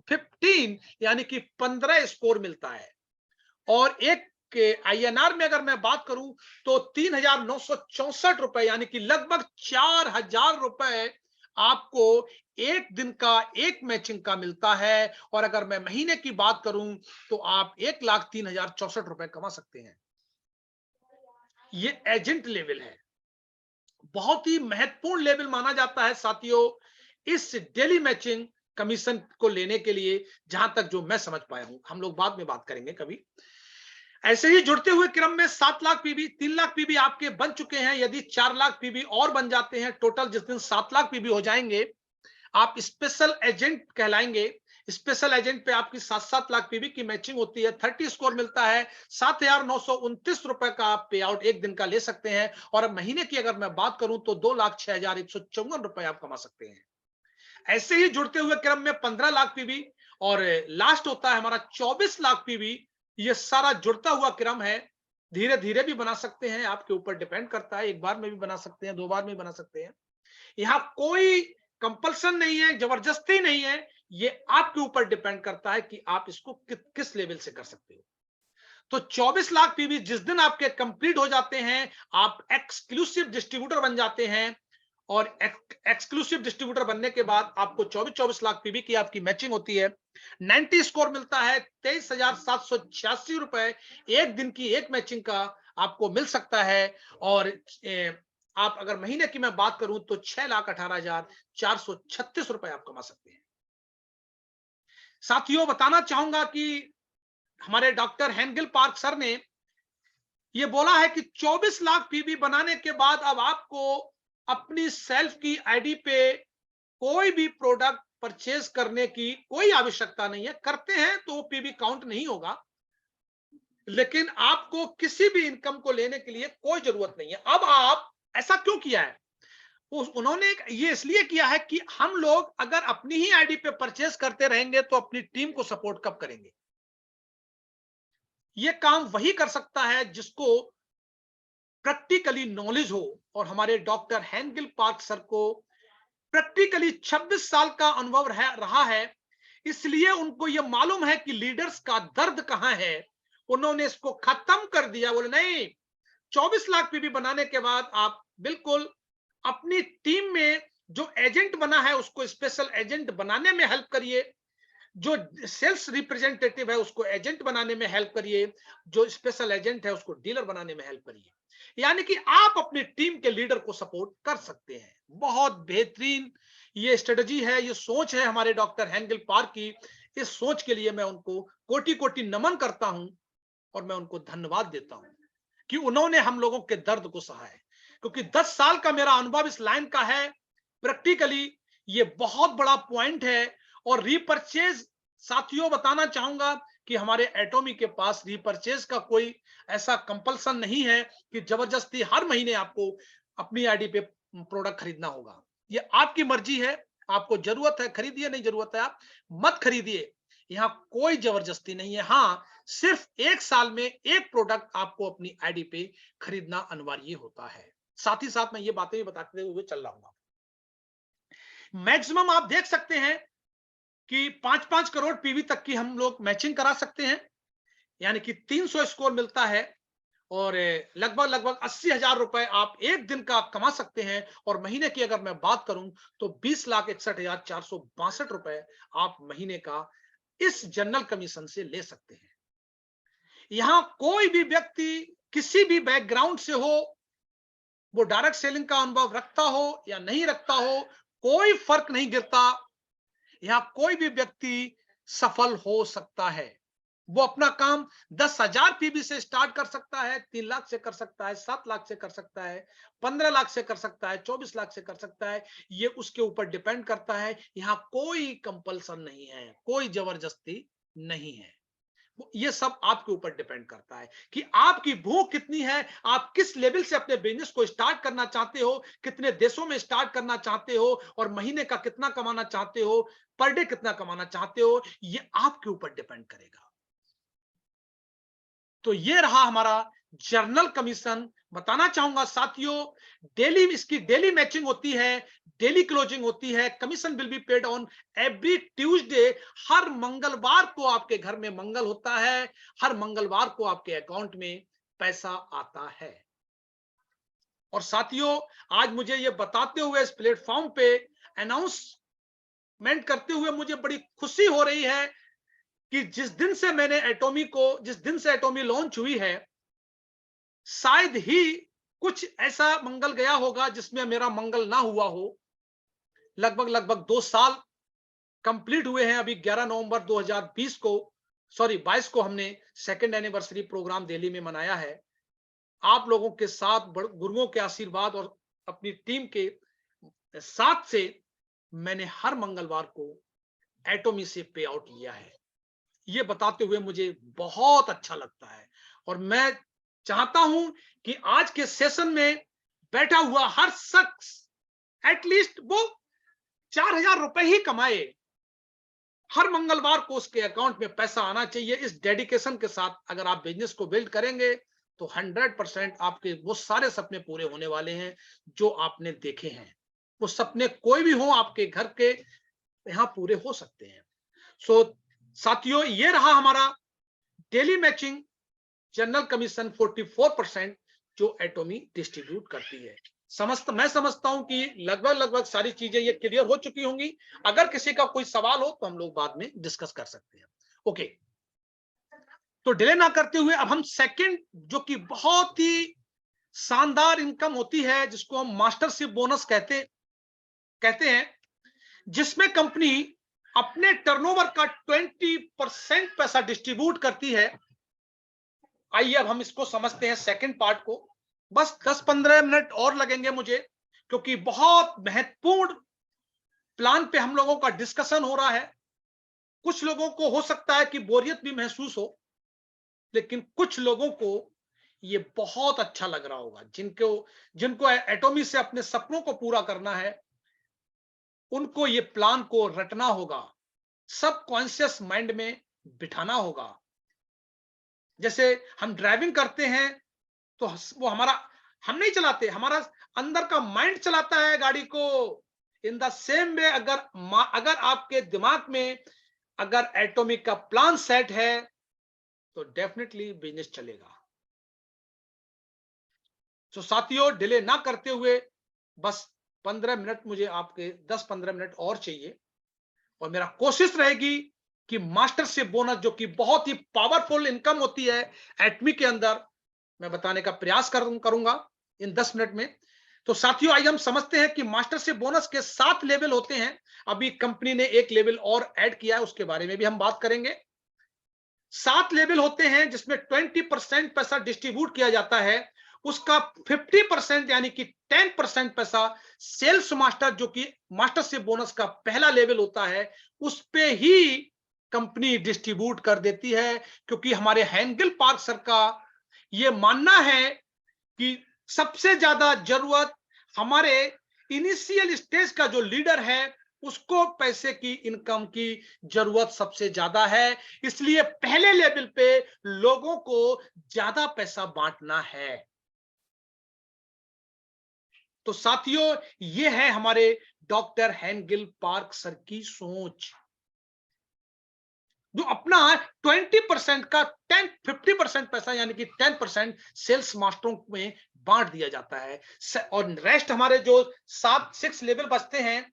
15 यानी कि 15 स्कोर मिलता है। और एक आईएनआर में अगर मैं बात करूं तो 3,964 रुपए, यानी कि लगभग 4,000 रुपए आपको एक दिन का एक मैचिंग का मिलता है। और अगर मैं महीने की बात करूं तो आप 1,03,064 रुपए कमा सकते हैं। ये एजेंट लेवल है, बहुत ही महत्वपूर्ण लेवल माना जाता है साथियों इस डेली मैचिंग कमीशन को लेने के लिए, जहां तक जो मैं समझ पाया हूं। हम लोग बाद में बात करेंगे कभी। ऐसे ही जुड़ते हुए क्रम में 7 लाख पीवी, 3 लाख पीवी आपके बन चुके हैं। यदि 4 लाख पीवी और बन जाते हैं, टोटल जिस दिन 7 लाख पीवी हो जाएंगे, आप स्पेशल एजेंट कहलाएंगे। स्पेशल एजेंट पे आपकी 7-7 लाख पीवी की मैचिंग होती है, 30 स्कोर मिलता है, 7,929 रुपए का आप पे आउट एक दिन का ले सकते हैं। और अब महीने की अगर मैं बात करूं तो 2,06,154 रुपए आप कमा सकते हैं। ऐसे ही जुड़ते हुए क्रम में 15 लाख पीवी, और लास्ट होता है हमारा 24 लाख पीवी। ये सारा जुड़ता हुआ क्रम है, धीरे धीरे भी बना सकते हैं, आपके ऊपर डिपेंड करता है। एक बार में भी बना सकते हैं, 2 बार में भी बना सकते हैं। यहाँ कोई कंपल्सन नहीं है, जबरदस्ती नहीं है, ये आपके ऊपर डिपेंड करता है कि आप इसको किस लेवल से कर सकते हो। तो 24 लाख पीवी जिस दिन आपके कंप्लीट हो जाते हैं, आप एक्सक्लूसिव डिस्ट्रीब्यूटर बन जाते हैं। और एक्सक्लूसिव डिस्ट्रीब्यूटर बनने के बाद आपको 24-24 लाख पीबी की आपकी मैचिंग होती है। 90 स्कोर मिलता है, 23,786 रुपए एक दिन की एक मैचिंग का आपको मिल सकता है। और आप अगर महीने की मैं बात करूं तो 6,18,436 रुपए आप कमा सकते हैं। साथियों, बताना चाहूंगा कि हमारे डॉक्टर हेंगल पार्क सर ने ये बोला है कि 24 लाख पीबी बनाने के बाद अब आपको अपनी सेल्फ की आईडी पे कोई भी प्रोडक्ट परचेज करने की कोई आवश्यकता नहीं है। करते हैं तो पीबी काउंट नहीं होगा, लेकिन आपको किसी भी इनकम को लेने के लिए कोई जरूरत नहीं है। अब आप ऐसा क्यों किया है? उन्होंने ये इसलिए किया है कि हम लोग अगर अपनी ही आईडी पे परचेज करते रहेंगे तो अपनी टीम को सपोर्ट कब करेंगे? ये काम वही कर सकता है जिसको प्रैक्टिकली नॉलेज हो। और हमारे डॉक्टर हेंगल पार्क सर को प्रैक्टिकली 26 साल का अनुभव रहा है, इसलिए उनको यह मालूम है कि लीडर्स का दर्द कहां है। उन्होंने इसको खत्म कर दिया। बोले नहीं, 24 लाख पीबी बनाने के बाद आप बिल्कुल अपनी टीम में जो एजेंट बना है उसको स्पेशल एजेंट बनाने में हेल्प करिए, जो सेल्स रिप्रेजेंटेटिव है उसको एजेंट बनाने में हेल्प करिए, जो स्पेशल एजेंट है उसको डीलर बनाने में हेल्प करिए। यानी कि आप अपनी टीम के लीडर को सपोर्ट कर सकते हैं। बहुत बेहतरीन ये स्ट्रेटजी है, ये सोच है हमारे डॉक्टर हेंगल पार्क की। इस सोच के लिए मैं उनको कोटि कोटि नमन करता हूं और मैं उनको धन्यवाद देता हूं कि उन्होंने हम लोगों के दर्द को सहा है। क्योंकि 10 साल का मेरा अनुभव इस लाइन का है, प्रैक्टिकली ये बहुत बड़ा पॉइंट है। और रीपरचेज, साथियों बताना चाहूंगा कि हमारे एटॉमी के पास रीपरचेज का कोई ऐसा कंपल्सन नहीं है कि जबरदस्ती हर महीने आपको अपनी आईडी पे प्रोडक्ट खरीदना होगा। ये आपकी मर्जी है, आपको जरूरत है खरीदिए, नहीं जरूरत है आप मत खरीदिए। यहाँ कोई जबरदस्ती नहीं है। हाँ, सिर्फ एक साल में एक प्रोडक्ट आपको अपनी आईडी पे खरीदना अनिवार्य होता है। साथ ही साथ मैं ये बातें भी बताते हुए चल रहा हूँ। मैक्सिमम आप देख सकते हैं कि 5-5 करोड़ पीवी तक की हम लोग मैचिंग करा सकते हैं, यानी कि 300 स्कोर मिलता है और लगभग लगभग 80,000 रुपए आप एक दिन का कमा सकते हैं। और महीने की अगर मैं बात करूं तो 20,61,462 रुपए आप महीने का इस जनरल कमीशन से ले सकते हैं। यहां कोई भी व्यक्ति किसी भी बैकग्राउंड से हो, वो डायरेक्ट सेलिंग का अनुभव रखता हो या नहीं रखता हो, कोई फर्क नहीं गिरता। यहां कोई भी व्यक्ति सफल हो सकता है। वो अपना काम 10,000 पीबी से स्टार्ट कर सकता है, 3 लाख से कर सकता है, 7 लाख से कर सकता है, 15 लाख से कर सकता है, 24 लाख से कर सकता है। ये उसके ऊपर डिपेंड करता है। यहां कोई कंपल्सन नहीं है, कोई जबरदस्ती नहीं है। ये सब आपके ऊपर डिपेंड करता है कि आपकी भूख कितनी है, आप किस लेवल से अपने बिजनेस को स्टार्ट करना चाहते हो, कितने देशों में स्टार्ट करना चाहते हो, और महीने का कितना कमाना चाहते हो, पर डे कितना कमाना चाहते हो, ये आपके ऊपर डिपेंड करेगा। तो ये रहा हमारा जर्नल कमीशन। बताना चाहूंगा साथियों, डेली इसकी डेली मैचिंग होती है, डेली क्लोजिंग होती है। Commission will be paid on every Tuesday. हर मंगलवार को आपके घर में मंगल होता है, हर मंगलवार को आपके अकाउंट में पैसा आता है। और साथियों, आज मुझे ये बताते हुए इस प्लेटफॉर्म पे अनाउंसमेंट करते हुए मुझे बड़ी खुशी हो रही है कि जिस दिन से एटॉमी लॉन्च हुई है, शायद ही कुछ ऐसा मंगल गया होगा जिसमें मेरा मंगल ना हुआ हो। लगभग लगभग 2 साल कंप्लीट हुए हैं। अभी 11 नवंबर 22 को हमने सेकंड एनिवर्सरी प्रोग्राम दिल्ली में मनाया है। आप लोगों के साथ गुरुओं के आशीर्वाद और अपनी टीम के साथ से मैंने हर मंगलवार को एटॉमी से पे आउट लिया है। ये बताते हुए मुझे बहुत अच्छा लगता है। और मैं चाहता हूं कि आज के सेशन में बैठा हुआ हर शख्स एटलीस्ट वो 4,000 रुपए ही कमाए। हर मंगलवार को उसके अकाउंट में पैसा आना चाहिए। इस डेडिकेशन के साथ अगर आप बिजनेस को बिल्ड करेंगे तो 100% आपके वो सारे सपने पूरे होने वाले हैं जो आपने देखे हैं। वो सपने कोई भी हो आपके घर के, यहां पूरे हो सकते हैं। सो साथियों, ये रहा हमारा डेली मैचिंग जनरल कमीशन 44% जो एटॉमी डिस्ट्रीब्यूट करती है। मैं समझता हूं कि लगभग सारी चीजें ये क्लियर हो चुकी होंगी। अगर किसी का कोई सवाल हो तो हम लोग बाद में डिस्कस कर सकते हैं। ओके, तो डिले ना करते हुए अब हम सेकंड, जो कि बहुत ही शानदार इनकम होती है, जिसको हम मास्टरशिप बोनस कहते हैं, जिसमें कंपनी अपने टर्नओवर का 20% पैसा डिस्ट्रीब्यूट करती है। आइए अब हम इसको समझते हैं, सेकंड पार्ट को। बस 10-15 मिनट और लगेंगे मुझे, क्योंकि बहुत महत्वपूर्ण प्लान पे हम लोगों का डिस्कशन हो रहा है। कुछ लोगों को हो सकता है कि बोरियत भी महसूस हो, लेकिन कुछ लोगों को ये बहुत अच्छा लग रहा होगा। जिनको एटॉमी से अपने सपनों को पूरा करना है, उनको ये प्लान को रटना होगा, सब कॉन्शियस माइंड में बिठाना होगा। जैसे हम ड्राइविंग करते हैं तो वो हम नहीं चलाते, हमारा अंदर का माइंड चलाता है गाड़ी को। इन द सेम वे, अगर आपके दिमाग में अगर एटॉमिक का प्लान सेट है तो डेफिनेटली बिजनेस चलेगा। तो साथियों, डिले ना करते हुए, बस 15 मिनट मुझे आपके 10-15 मिनट और चाहिए, और मेरा कोशिश रहेगी कि मास्टरशिप बोनस, जो कि बहुत ही पावरफुल इनकम होती है एटमी के अंदर, मैं बताने का प्रयास करूंगा इन 10 मिनट में। तो साथियों, आइए हम समझते हैं कि मास्टरशिप बोनस के 7 लेवल होते हैं। अभी कंपनी ने एक लेवल और ऐड किया है, उसके बारे में भी हम बात करेंगे। 7 लेवल होते हैं, जिसमें 20% पैसा डिस्ट्रीब्यूट किया जाता है। उसका 50% यानी कि 10% पैसा सेल्स मास्टर, जो कि मास्टरशिप बोनस का पहला लेवल होता है, उस पे ही कंपनी डिस्ट्रीब्यूट कर देती है। क्योंकि हमारे हैंगल पार्क सर का ये मानना है कि सबसे ज्यादा जरूरत हमारे इनिशियल स्टेज का जो लीडर है, उसको पैसे की, इनकम की जरूरत सबसे ज्यादा है। इसलिए पहले लेवल पे लोगों को ज्यादा पैसा बांटना है। तो साथियों, ये है हमारे डॉक्टर हैंगल पार्क सर की सोच, जो अपना 20% का 50% पैसा यानी कि 10% सेल्स मास्टरों में बांट दिया जाता है। और रेस्ट हमारे जो 6 लेवल बचते हैं,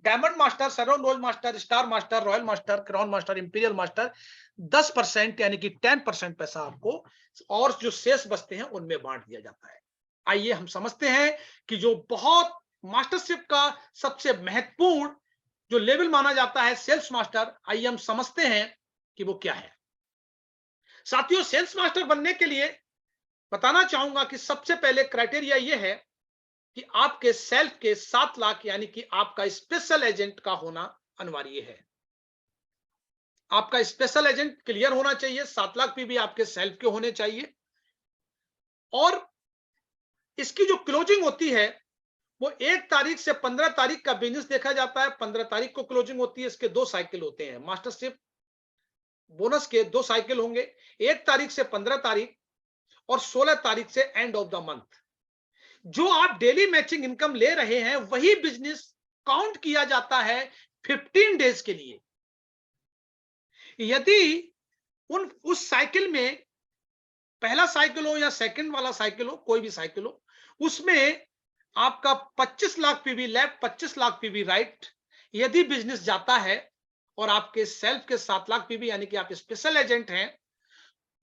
डायमंड मास्टर, सरोन रोल master, star master, royal master, crown master, imperial master, 10% यानी कि 10% पैसा आपको और जो शेष बचते हैं उनमें बांट दिया जाता है। आइए हम समझते हैं कि जो बहुत मास्टरशिप का सबसे महत्वपूर्ण जो लेवल माना जाता है सेल्स मास्टर, आइए हम समझते हैं कि वो क्या है। साथियों, सेल्स मास्टर बनने के लिए बताना चाहूंगा कि सबसे पहले क्राइटेरिया ये है कि आपके सेल्फ के 7 लाख यानी कि आपका स्पेशल एजेंट का होना अनिवार्य है। आपका स्पेशल एजेंट क्लियर होना चाहिए, 7 लाख भी आपके सेल्फ के होने चाहिए। और इसकी जो क्लोजिंग होती है वो 1 तारीख से 15 तारीख का बिजनेस देखा जाता है। 15 तारीख को क्लोजिंग होती है। इसके 2 साइकिल होते हैं, मास्टरशिप बोनस के 2 साइकिल होंगे, 1 तारीख से 15 तारीख और 16 तारीख से एंड ऑफ द मंथ। जो आप डेली मैचिंग इनकम ले रहे हैं, वही बिजनेस काउंट किया जाता है 15 डेज के लिए। यदि उस साइकिल में पहला साइकिल हो या सेकंड वाला साइकिल हो, कोई भी साइकिल हो, उसमें आपका 25 lakh PV left, 25 lakh PV right, यदि बिजनेस जाता है और आपके सेल्फ के 7 लाख पीवी यानी कि आप स्पेशल एजेंट हैं,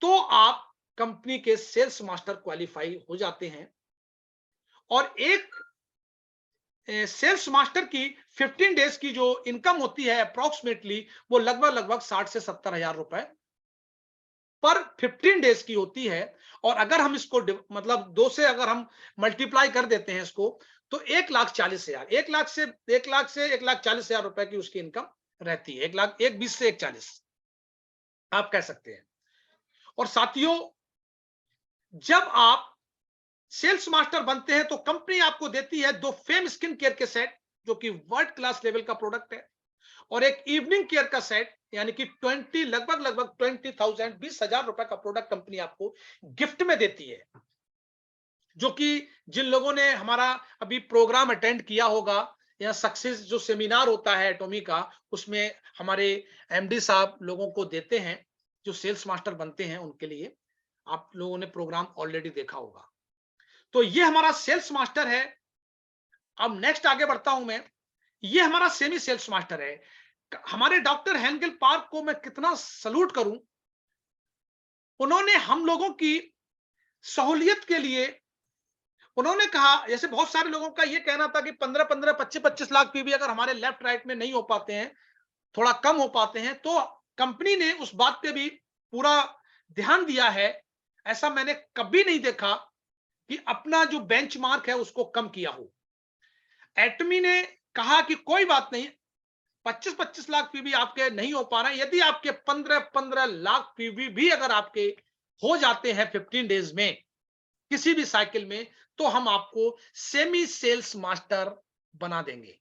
तो आप कंपनी के सेल्स मास्टर क्वालिफाई हो जाते हैं। और एक सेल्स मास्टर की 15 डेज की जो इनकम होती है अप्रोक्सीमेटली, वो लगभग 60 से 70 हजार रुपए पर 15 डेज की होती है। और अगर हम इसको मतलब 2 से अगर हम मल्टीप्लाई कर देते हैं इसको, तो 1,40,000, 1 लाख से 1,40,000 रुपए की उसकी इनकम रहती है। 1,20 से 1,40 आप कह सकते हैं। और साथियों, जब आप सेल्स मास्टर बनते हैं तो कंपनी आपको देती है 2 फेम स्किन केयर के सेट, जो कि वर्ल्ड क्लास लेवल का प्रोडक्ट है, और एक इवनिंग केयर का सेट यानी कि 20,000 20,000 रुपए का प्रोडक्ट कंपनी आपको गिफ्ट में देती है। जो कि जिन लोगों ने हमारा अभी प्रोग्राम अटेंड किया होगा, या सक्सेस जो सेमिनार होता है एटॉमी का, उसमें हमारे एमडी साहब लोगों को देते हैं, जो सेल्स मास्टर बनते हैं उनके लिए। आप लोगों ने प्रोग्राम ऑलरेडी देखा होगा। तो ये हमारा सेल्स मास्टर है, अब नेक्स्ट आगे बढ़ता हूं मैं। ये हमारा सेमी सेल्स मास्टर है। हमारे डॉक्टर हेंगेल पार्क को मैं कितना सलूट करूं। उन्होंने हम लोगों की सहूलियत के लिए उन्होंने कहा, जैसे बहुत सारे लोगों का ये कहना था कि 15-15, 25-25 लाख पीवी अगर हमारे लेफ्ट राइट में नहीं हो पाते हैं, थोड़ा कम हो पाते हैं, तो कंपनी ने उस बात पे भी पूरा ध्यान दिया है। ऐसा मैंने कभी नहीं देखा कि अपना जो बेंचमार्क है उसको कम किया हो। एटमी ने कहा कि कोई बात नहीं, 25-25 लाख पीवी आपके नहीं हो पा रहे हैं, यदि आपके 15-15 लाख पीवी भी अगर आपके हो जाते हैं 15 डेज में किसी भी साइकिल में, तो हम आपको सेमी सेल्स मास्टर बना देंगे।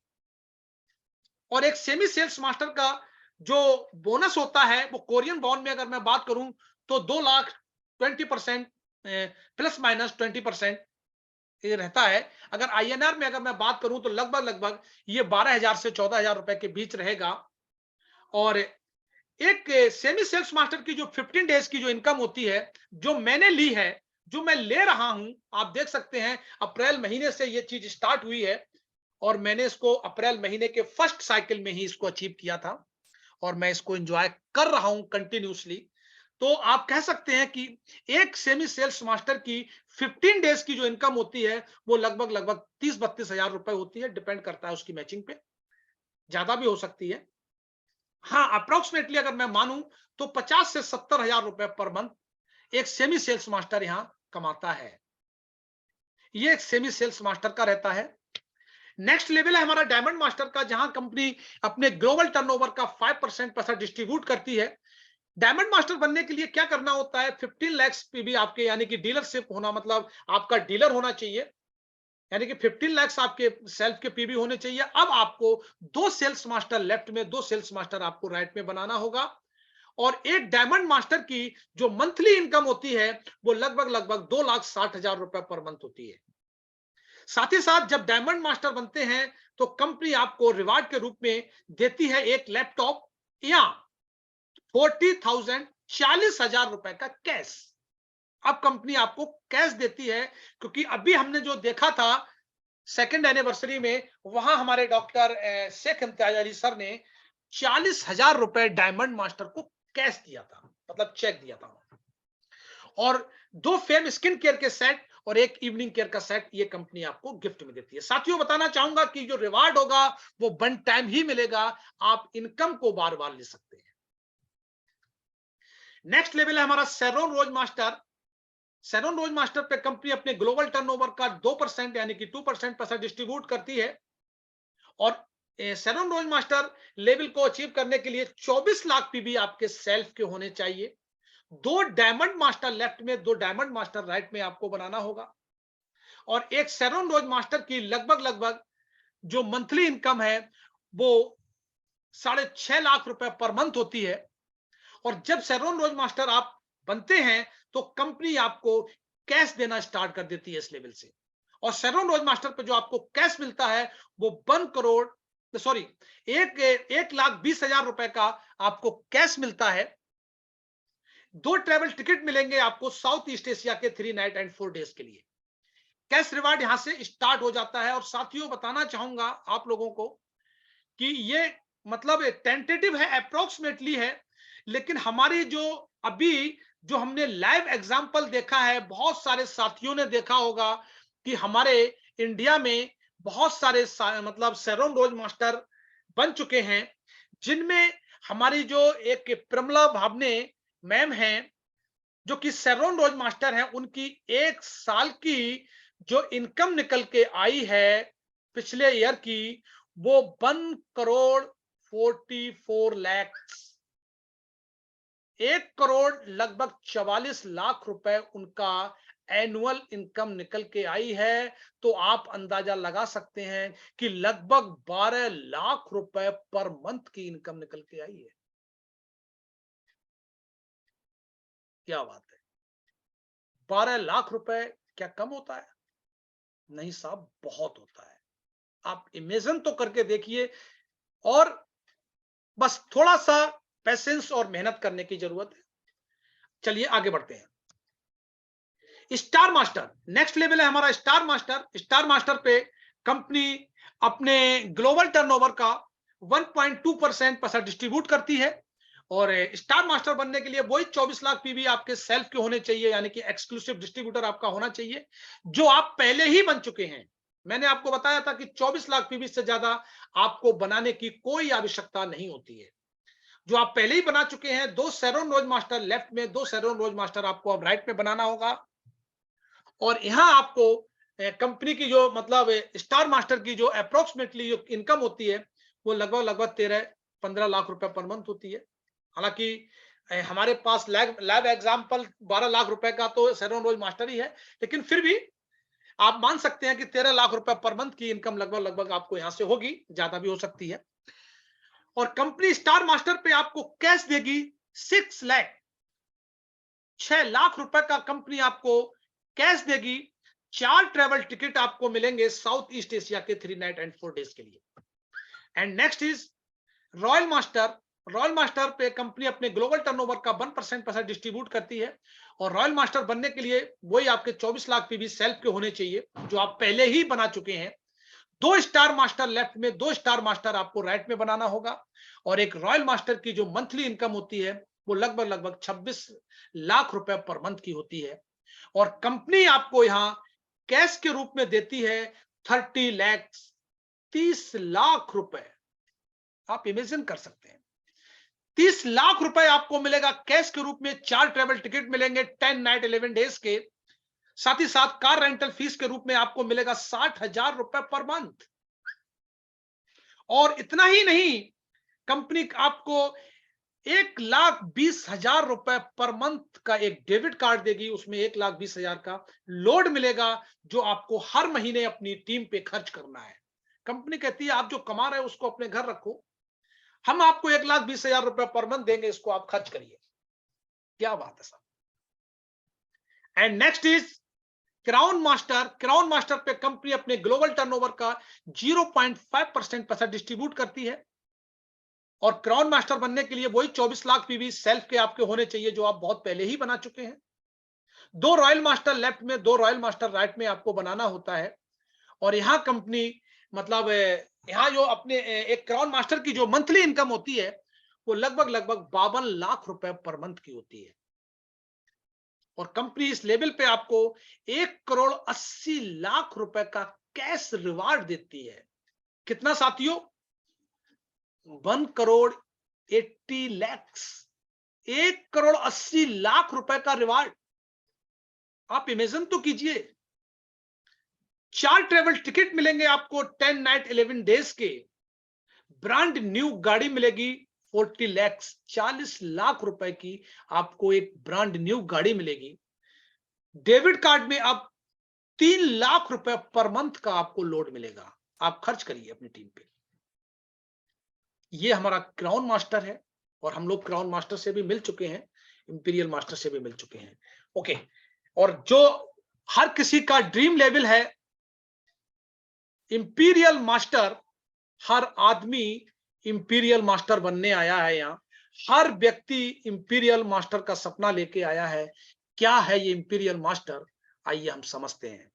और एक सेमी सेल्स मास्टर का जो बोनस होता है वो कोरियन बॉन्ड में अगर मैं बात करूं तो 2,20,000 प्लस माइनस 20% ये रहता है। अगर आईएनआर में अगर मैं बात करूं तो लगभग लगभग ये 12,000 से 14,000 रुपए के बीच रहेगा। और एक सेमी सेल्स मास्टर की जो 15 डेज की जो इनकम होती है, जो मैंने ली है, जो मैं ले रहा हूं, आप देख सकते हैं अप्रैल महीने से ये चीज स्टार्ट हुई है और मैंने इसको अप्रैल महीने के फर्स्ट साइकिल में ही इसको अचीव किया था और मैं इसको एंजॉय कर रहा हूं कंटिन्यूसली। तो आप कह सकते हैं कि एक सेमी सेल्स मास्टर की 15 डेज की जो इनकम होती है वो लगभग लगभग 30-32 हजार रुपए होती है। डिपेंड करता है उसकी मैचिंग पे, ज्यादा भी हो सकती है। हाँ, अप्रोक्सीमेटली अगर मैं मानूं तो 50 से 70 हजार रुपए पर मंथ एक सेमी सेल्स मास्टर यहां कमाता है। ये एक सेमी सेल्स मास्टर का रहता है। नेक्स्ट लेवल है हमारा डायमंड मास्टर का, जहां कंपनी अपने ग्लोबल टर्नओवर का 5% पैसा डिस्ट्रीब्यूट करती है। डायमंड मास्टर बनने के लिए क्या करना होता है, 15 लाख पे भी आपके यानी कि डीलरशिप होना, मतलब आपका डीलर होना चाहिए, यानी कि 15 लाख आपके सेल्फ के पीबी होने चाहिए। अब आपको 2 सेल्स मास्टर लेफ्ट में, 2 सेल्स मास्टर आपको राइट में बनाना होगा। और एक डायमंड मास्टर की जो मंथली इनकम होती है वो लगभग लगभग 2,60,000 रुपए पर मंथ होती है। साथ ही साथ जब डायमंड मास्टर बनते हैं तो कंपनी आपको रिवार्ड के रूप में देती है एक लैपटॉप या 40,000 40,000 रुपए का कैश। अब कंपनी आपको कैश देती है, क्योंकि अभी हमने जो देखा था सेकंड एनिवर्सरी में, वहां हमारे डॉक्टर शेख इम्तियाज अली सर ने 40,000 रुपए डायमंड मास्टर को कैश दिया था, मतलब चेक दिया था। और 2 फेम स्किन केयर के सेट और एक इवनिंग केयर का सेट ये कंपनी आपको गिफ्ट में देती है। साथियों, बताना चाहूंगा कि जो रिवार्ड होगा वो वन टाइम ही मिलेगा, आप इनकम को बार बार ले सकते हैं। नेक्स्ट लेवल है हमारा शेरोन रोज मास्टर। शेरोन रोज मास्टर पे कंपनी अपने ग्लोबल टर्नओवर का 2% यानी कि 2% पैसा डिस्ट्रीब्यूट करती है। और शेरोन रोज मास्टर लेवल को अचीव करने के लिए 24 लाख पीबी आपके सेल्फ के होने चाहिए। 2 डायमंड मास्टर लेफ्ट में, 2 डायमंड मास्टर राइट में आपको बनाना होगा। और एक शेरोन रोज मास्टर की लगभग लगभग जो मंथली इनकम है वो 6.5 लाख रुपए पर मंथ होती है। और जब शेरोन रोज मास्टर आप बनते हैं तो कंपनी आपको कैश देना स्टार्ट कर देती है इस लेवल से। और शेरोन रोज मास्टर पे जो आपको कैश मिलता है वो 1,20,000 रुपए का आपको कैश मिलता है। 2 ट्रेवल टिकट मिलेंगे आपको साउथ ईस्ट एशिया के 3 नाइट एंड 4 डेज के लिए। कैश रिवार्ड यहां से स्टार्ट हो जाता है। और साथियों, बताना चाहूंगा आप लोगों को कि ये मतलब टेंटेटिव है, अप्रोक्सीमेटली है, लेकिन हमारी जो अभी जो हमने लाइव एग्जांपल देखा है, बहुत सारे साथियों ने देखा होगा कि हमारे इंडिया में बहुत सारे मतलब शेरोन रोज मास्टर बन चुके हैं, जिनमें हमारी जो एक प्रमला भावने मैम हैं जो कि शेरोन रोज मास्टर हैं, उनकी 1 साल की जो इनकम निकल के आई है पिछले ईयर की वो 1,44,00,000, 1,00,00,000 लगभग 44 लाख रुपए उनका एनुअल इनकम निकल के आई है। तो आप अंदाजा लगा सकते हैं कि लगभग 12 लाख रुपए पर मंथ की इनकम निकल के आई है। क्या बात है, 12 लाख रुपए क्या कम होता है? नहीं साहब, बहुत होता है। आप इमेजिन तो करके देखिए, और बस थोड़ा सा पेशेंस और मेहनत करने की जरूरत है। चलिए आगे बढ़ते हैं। स्टार मास्टर नेक्स्ट लेवल है हमारा स्टार मास्टर। स्टार मास्टर पे कंपनी अपने ग्लोबल टर्नओवर का 1.2% पैसा डिस्ट्रीब्यूट करती है। और स्टार मास्टर बनने के लिए वही 24 लाख पीवी आपके सेल्फ के होने चाहिए, यानी कि एक्सक्लूसिव डिस्ट्रीब्यूटर आपका होना चाहिए, जो आप पहले ही बन चुके हैं। मैंने आपको बताया था कि 24 लाख पीवी से ज्यादा आपको बनाने की कोई आवश्यकता नहीं होती है। जो आप पहले ही बना चुके हैं, 2 शेरोन रोज मास्टर लेफ्ट में, 2 शेरोन रोज मास्टर आपको अब राइट में बनाना होगा। और यहां आपको कंपनी की जो मतलब स्टार मास्टर की जो अप्रोक्सीमेटली जो इनकम होती है वो लगभग 13-15 लाख रुपए पर मंथ होती है। हालांकि हमारे पास लैब एग्जाम्पल 12 लाख रुपए का तो शेरोन रोज मास्टर ही है, लेकिन फिर भी आप मान सकते हैं कि 13 लाख रुपए पर मंथ की इनकम लगभग आपको यहां से होगी, ज्यादा भी हो सकती है। और कंपनी स्टार मास्टर पे आपको कैश देगी 6 लाख रुपए का कंपनी आपको कैश देगी। 4 ट्रेवल टिकट आपको मिलेंगे साउथ ईस्ट एशिया के 3 नाइट एंड 4 डेज के लिए। And next is royal master. Royal master पे कंपनी अपने ग्लोबल टर्नओवर का 1% पैसा डिस्ट्रीब्यूट करती है। और रॉयल मास्टर बनने के लिए वही आपके 24 लाख पीवी सेल्फ के होने चाहिए, जो आप पहले ही बना चुके हैं। 2 स्टार मास्टर लेफ्ट में, 2 स्टार मास्टर आपको राइट में बनाना होगा। और एक रॉयल मास्टर की जो मंथली इनकम होती है वो लगभग 26 लाख रुपए पर मंथ की होती है। और कंपनी आपको यहां कैश के रूप में देती है 30 लाख, 30 लाख रुपए। आप इमेजिन कर सकते हैं, 30 लाख रुपए आपको मिलेगा कैश के रूप में। 4 ट्रेवल टिकट मिलेंगे 10 नाइट 11 डेज के। साथ ही साथ कार रेंटल फीस के रूप में आपको मिलेगा 60,000 रुपए पर मंथ। और इतना ही नहीं, कंपनी आपको 1,20,000 रुपए पर मंथ का एक डेबिट कार्ड देगी, उसमें 1,20,000 का लोड मिलेगा, जो आपको हर महीने अपनी टीम पे खर्च करना है। कंपनी कहती है आप जो कमा रहे हो उसको अपने घर रखो, हम आपको 1,20,000 रुपए पर मंथ देंगे, इसको आप खर्च करिए। क्या बात है साहब। And next is crown master. Crown master पे कंपनी अपने ग्लोबल टर्नओवर का 0.5% पैसा डिस्ट्रीब्यूट करती है। और क्राउन मास्टर बनने के लिए वही 24 लाख पीवी सेल्फ के आपके होने चाहिए, जो आप बहुत पहले ही बना चुके हैं। 2 रॉयल मास्टर लेफ्ट में, 2 रॉयल मास्टर राइट में आपको बनाना होता है। और यहां कंपनी मतलब यहां जो अपने एक क्राउन मास्टर की जो मंथली इनकम होती है वो लगभग 52 लाख रुपए पर मंथ की होती है। और कंपनी इस लेवल पे आपको 1,80,00,000 रुपए का कैश रिवार्ड देती है। कितना साथियों? 1,80,00,000, 1,80,00,000 रुपए का रिवार्ड। आप इमेजिन तो कीजिए। 4 ट्रेवल टिकट मिलेंगे आपको 10 नाइट 11 डेज के। ब्रांड न्यू गाड़ी मिलेगी 40 लाख, 40 लाख रुपए की आपको एक ब्रांड न्यू गाड़ी मिलेगी। डेबिट कार्ड में अब 3 लाख रुपए पर मंथ का आपको लोड मिलेगा। आप खर्च करिए अपनी टीम पे। ये हमारा क्राउन मास्टर है, और हम लोग क्राउन मास्टर से भी मिल चुके हैं, इंपीरियल मास्टर से भी मिल चुके हैं। ओके। और जो हर किसी का ड्रीम लेवल है इंपीरियल मास्टर, हर आदमी इंपीरियल मास्टर बनने आया है। यहाँ हर व्यक्ति इंपीरियल मास्टर का सपना लेके आया है। क्या है ये इंपीरियल मास्टर? आइए हम समझते हैं।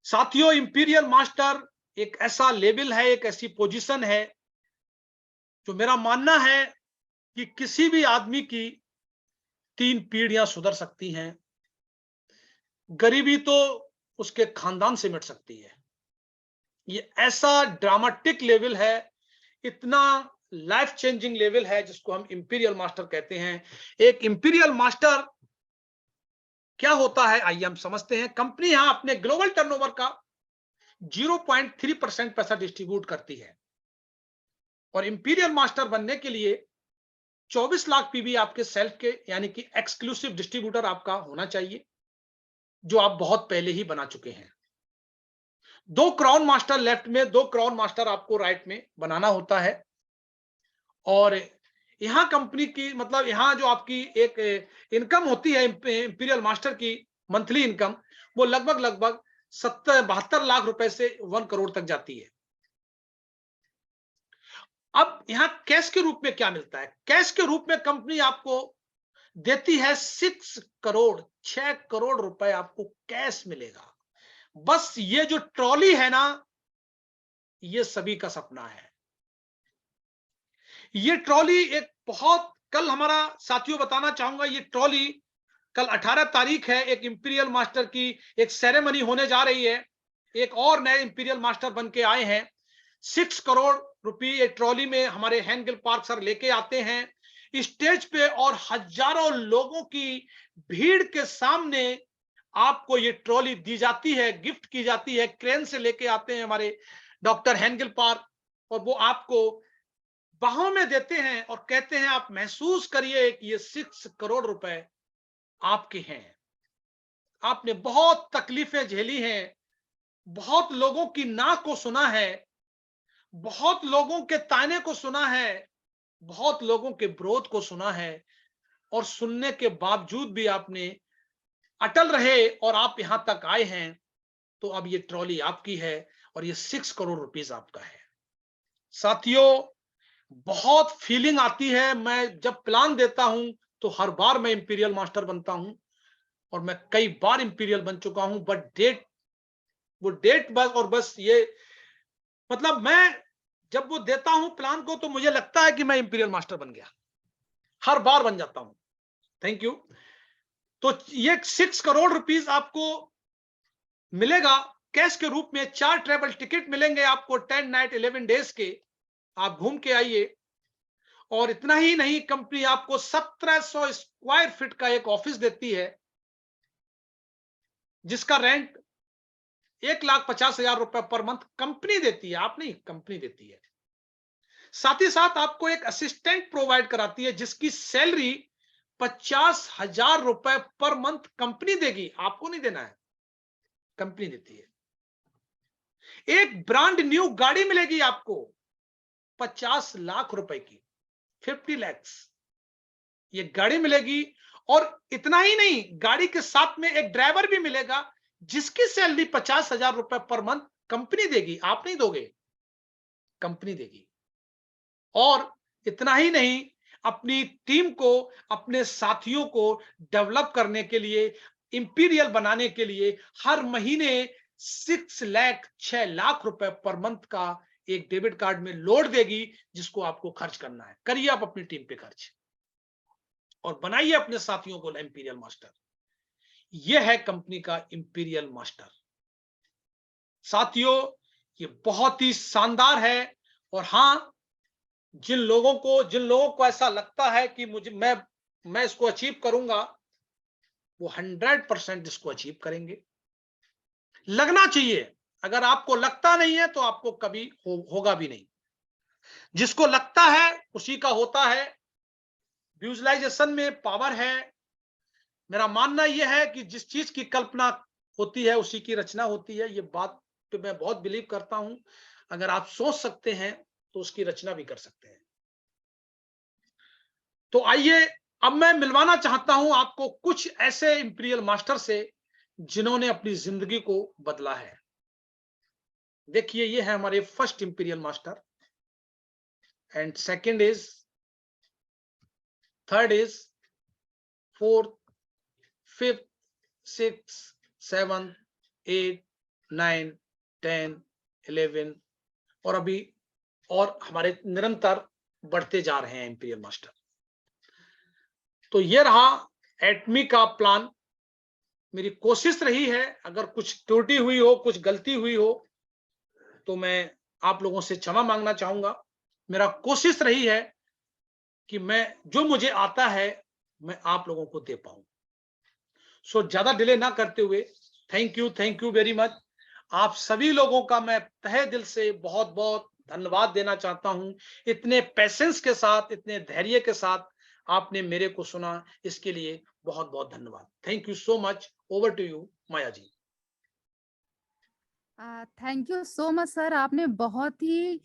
साथियों, इंपीरियल मास्टर एक ऐसा लेवल है, एक ऐसी पोजीशन है जो मेरा मानना है कि किसी भी आदमी की 3 पीढ़ियां सुधर सकती हैं। गरीबी तो उसके खानदान से मिट सकती है। ये ऐसा ड्रामेटिक लेवल है, इतना लाइफ चेंजिंग लेवल है, जिसको हम इंपीरियल मास्टर कहते हैं। एक इंपीरियल मास्टर क्या होता है, आइए हम समझते हैं। कंपनी यहां अपने ग्लोबल टर्नओवर का 0.3% पैसा डिस्ट्रीब्यूट करती है। और इंपीरियल मास्टर बनने के लिए 24 लाख पीवी आपके सेल्फ के, यानी कि एक्सक्लूसिव डिस्ट्रीब्यूटर आपका होना चाहिए, जो आप बहुत पहले ही बना चुके हैं। 2 क्राउन मास्टर लेफ्ट में, 2 क्राउन मास्टर आपको राइट में बनाना होता है। और यहां कंपनी की मतलब यहां जो आपकी एक इनकम होती है इंपीरियल मास्टर की मंथली इनकम, वो लगभग 72 लाख रुपए से 1 करोड़ तक जाती है। अब यहां कैश के रूप में क्या मिलता है? कैश के रूप में कंपनी आपको देती है 6 करोड़ रुपए आपको कैश मिलेगा। बस ये जो ट्रॉली है ना, ये सभी का सपना है। ये ट्रॉली एक बहुत, कल हमारा साथियों बताना चाहूंगा, ये ट्रॉली कल 18 तारीख है, एक इंपीरियल मास्टर की एक सेरेमनी होने जा रही है। एक और नए इंपीरियल मास्टर बन के आए हैं। 6 करोड़ रुपए ये ट्रॉली में हमारे हैंगिल पार्क सर लेके आते हैं स्टेज पे, और हजारों लोगों की भीड़ के सामने आपको ये ट्रॉली दी जाती है, गिफ्ट की जाती है। क्रेन से लेके आते हैं हमारे डॉक्टर हैंगिल पार्क, और वो आपको बाहों में देते हैं और कहते हैं आप महसूस करिए कि ये 6 करोड़ रुपए आपके हैं। आपने बहुत तकलीफें झेली हैं, बहुत लोगों की ना को सुना है, बहुत लोगों के ताने को सुना है, बहुत लोगों के विरोध को सुना है, और सुनने के बावजूद भी आपने अटल रहे और आप यहां तक आए हैं। तो अब ये ट्रॉली आपकी है और ये 6 करोड़ रुपीस आपका है। साथियों, बहुत फीलिंग आती है। मैं जब प्लान देता हूं तो हर बार मैं इंपीरियल मास्टर बनता हूं, और मैं कई बार इंपीरियल बन चुका हूं, बट वो डेट बस, और बस ये मतलब मैं जब वो देता हूं प्लान को तो मुझे लगता है कि मैं इंपीरियल मास्टर बन गया, हर बार बन जाता हूं। Thank you. तो ये 6 करोड़ रुपीस आपको मिलेगा कैश के रूप में। 4 ट्रेवल टिकट मिलेंगे आपको 10 नाइट 11 डेज के, आप घूम के आइए। और इतना ही नहीं, कंपनी आपको 1700 स्क्वायर फीट का एक ऑफिस देती है, जिसका रेंट 1,50,000 रुपए पर मंथ कंपनी देती है, आप नहीं, कंपनी देती है। साथ ही साथ आपको एक असिस्टेंट प्रोवाइड कराती है, जिसकी सैलरी 50,000 रुपए पर मंथ कंपनी देगी, आपको नहीं देना है, कंपनी देती है। एक ब्रांड न्यू गाड़ी मिलेगी आपको 50 लाख रुपए की, 50 लैक्स ये गाड़ी मिलेगी। और इतना ही नहीं, गाड़ी के साथ में एक ड्राइवर भी मिलेगा, जिसकी सैलरी 50,000 रुपए पर मंथ कंपनी देगी, आप नहीं दोगे, कंपनी देगी। और इतना ही नहीं, अपनी टीम को, अपने साथियों को डेवलप करने के लिए, इंपीरियल बनाने के लिए हर महीने 6 लाख रुपए पर मंथ का एक डेबिट कार्ड में लोड देगी, जिसको आपको खर्च करना है। करिए आप अपनी टीम पे खर्च, और बनाइए अपने साथियों को इंपीरियल मास्टर। यह है कंपनी का इंपीरियल मास्टर। साथियों, ये बहुत ही शानदार है। और हां, जिन लोगों को ऐसा लगता है कि मैं इसको अचीव करूंगा, वो 100% इसको अचीव करेंगे। लगना चाहिए। अगर आपको लगता नहीं है तो आपको कभी होगा भी नहीं। जिसको लगता है उसी का होता है। विजुअलाइजेशन में पावर है। मेरा मानना यह है कि जिस चीज की कल्पना होती है उसी की रचना होती है। ये बात पे मैं बहुत बिलीव करता हूं। अगर आप सोच सकते हैं तो उसकी रचना भी कर सकते हैं। तो आइए, अब मैं मिलवाना चाहता हूं आपको कुछ ऐसे इंपीरियल मास्टर से जिन्होंने अपनी जिंदगी को बदला है। देखिए, ये है हमारे first imperial master, and second is, third is, fourth, fifth, six, seven, 8, 9, 10, 11, और अभी और हमारे निरंतर बढ़ते जा रहे हैं इंपीरियल मास्टर। तो ये रहा एटमी का प्लान। मेरी कोशिश रही है, अगर कुछ त्रुटि हुई हो, कुछ गलती हुई हो, तो मैं आप लोगों से क्षमा मांगना चाहूंगा। मेरा कोशिश रही है कि मैं जो मुझे आता है मैं आप लोगों को दे पाऊं। सो ज्यादा डिले ना करते हुए, थैंक यू वेरी मच। आप सभी लोगों का मैं तहे दिल से बहुत बहुत धन्यवाद देना चाहता हूं। इतने पेशेंस के साथ, इतने धैर्य के साथ आपने मेरे को सुना, इसके लिए बहुत बहुत धन्यवाद। Thank you so much. Over to you, Maya ji. Thank you so much sir. आपने बहुत ही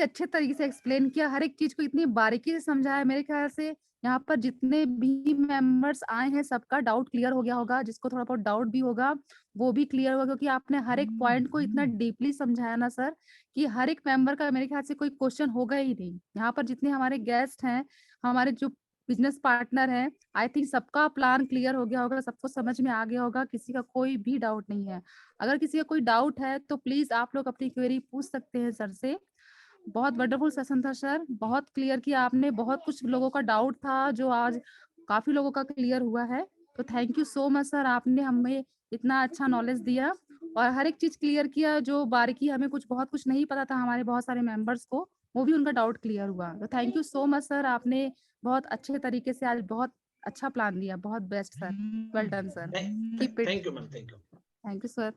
अच्छे तरीके से एक्सप्लेन किया, हर एक चीज को इतनी बारीकी से समझाया। मेरे ख्याल से यहाँ पर जितने भी मेंबर्स आए हैं सबका डाउट क्लियर हो गया होगा। जिसको थोड़ा बहुत डाउट भी होगा वो भी क्लियर होगा, क्योंकि आपने हर एक पॉइंट को इतना डीपली समझाया ना सर, कि हर एक मेंबर का मेरे ख्याल से कोई क्वेश्चन होगा ही नहीं। यहाँ पर जितने हमारे गेस्ट हैं, हमारे जो बिजनेस पार्टनर हैं, आई थिंक सबका प्लान क्लियर हो गया होगा, सबको समझ में आ गया होगा, किसी का कोई भी डाउट नहीं है। अगर किसी का कोई डाउट है तो प्लीज आप लोग अपनी क्वेरी पूछ सकते हैं सर से। बहुत वंडरफुल सेशन था सर, बहुत क्लियर किया आपने, बहुत कुछ लोगों का डाउट था जो आज काफी लोगों का क्लियर हुआ है। तो thank you so much sir, आपने हमें इतना अच्छा नॉलेज दिया और हर एक चीज क्लियर किया, जो बारीकी हमें बहुत कुछ नहीं पता था हमारे बहुत सारे मेंबर्स को, वो भी उनका डाउट क्लियर हुआ। तो thank you so much sir, आपने बहुत अच्छे तरीके से आज बहुत अच्छा प्लान दिया, बहुत best sir, well done sir, keep it. Thank you ma'am, thank you. Thank you sir.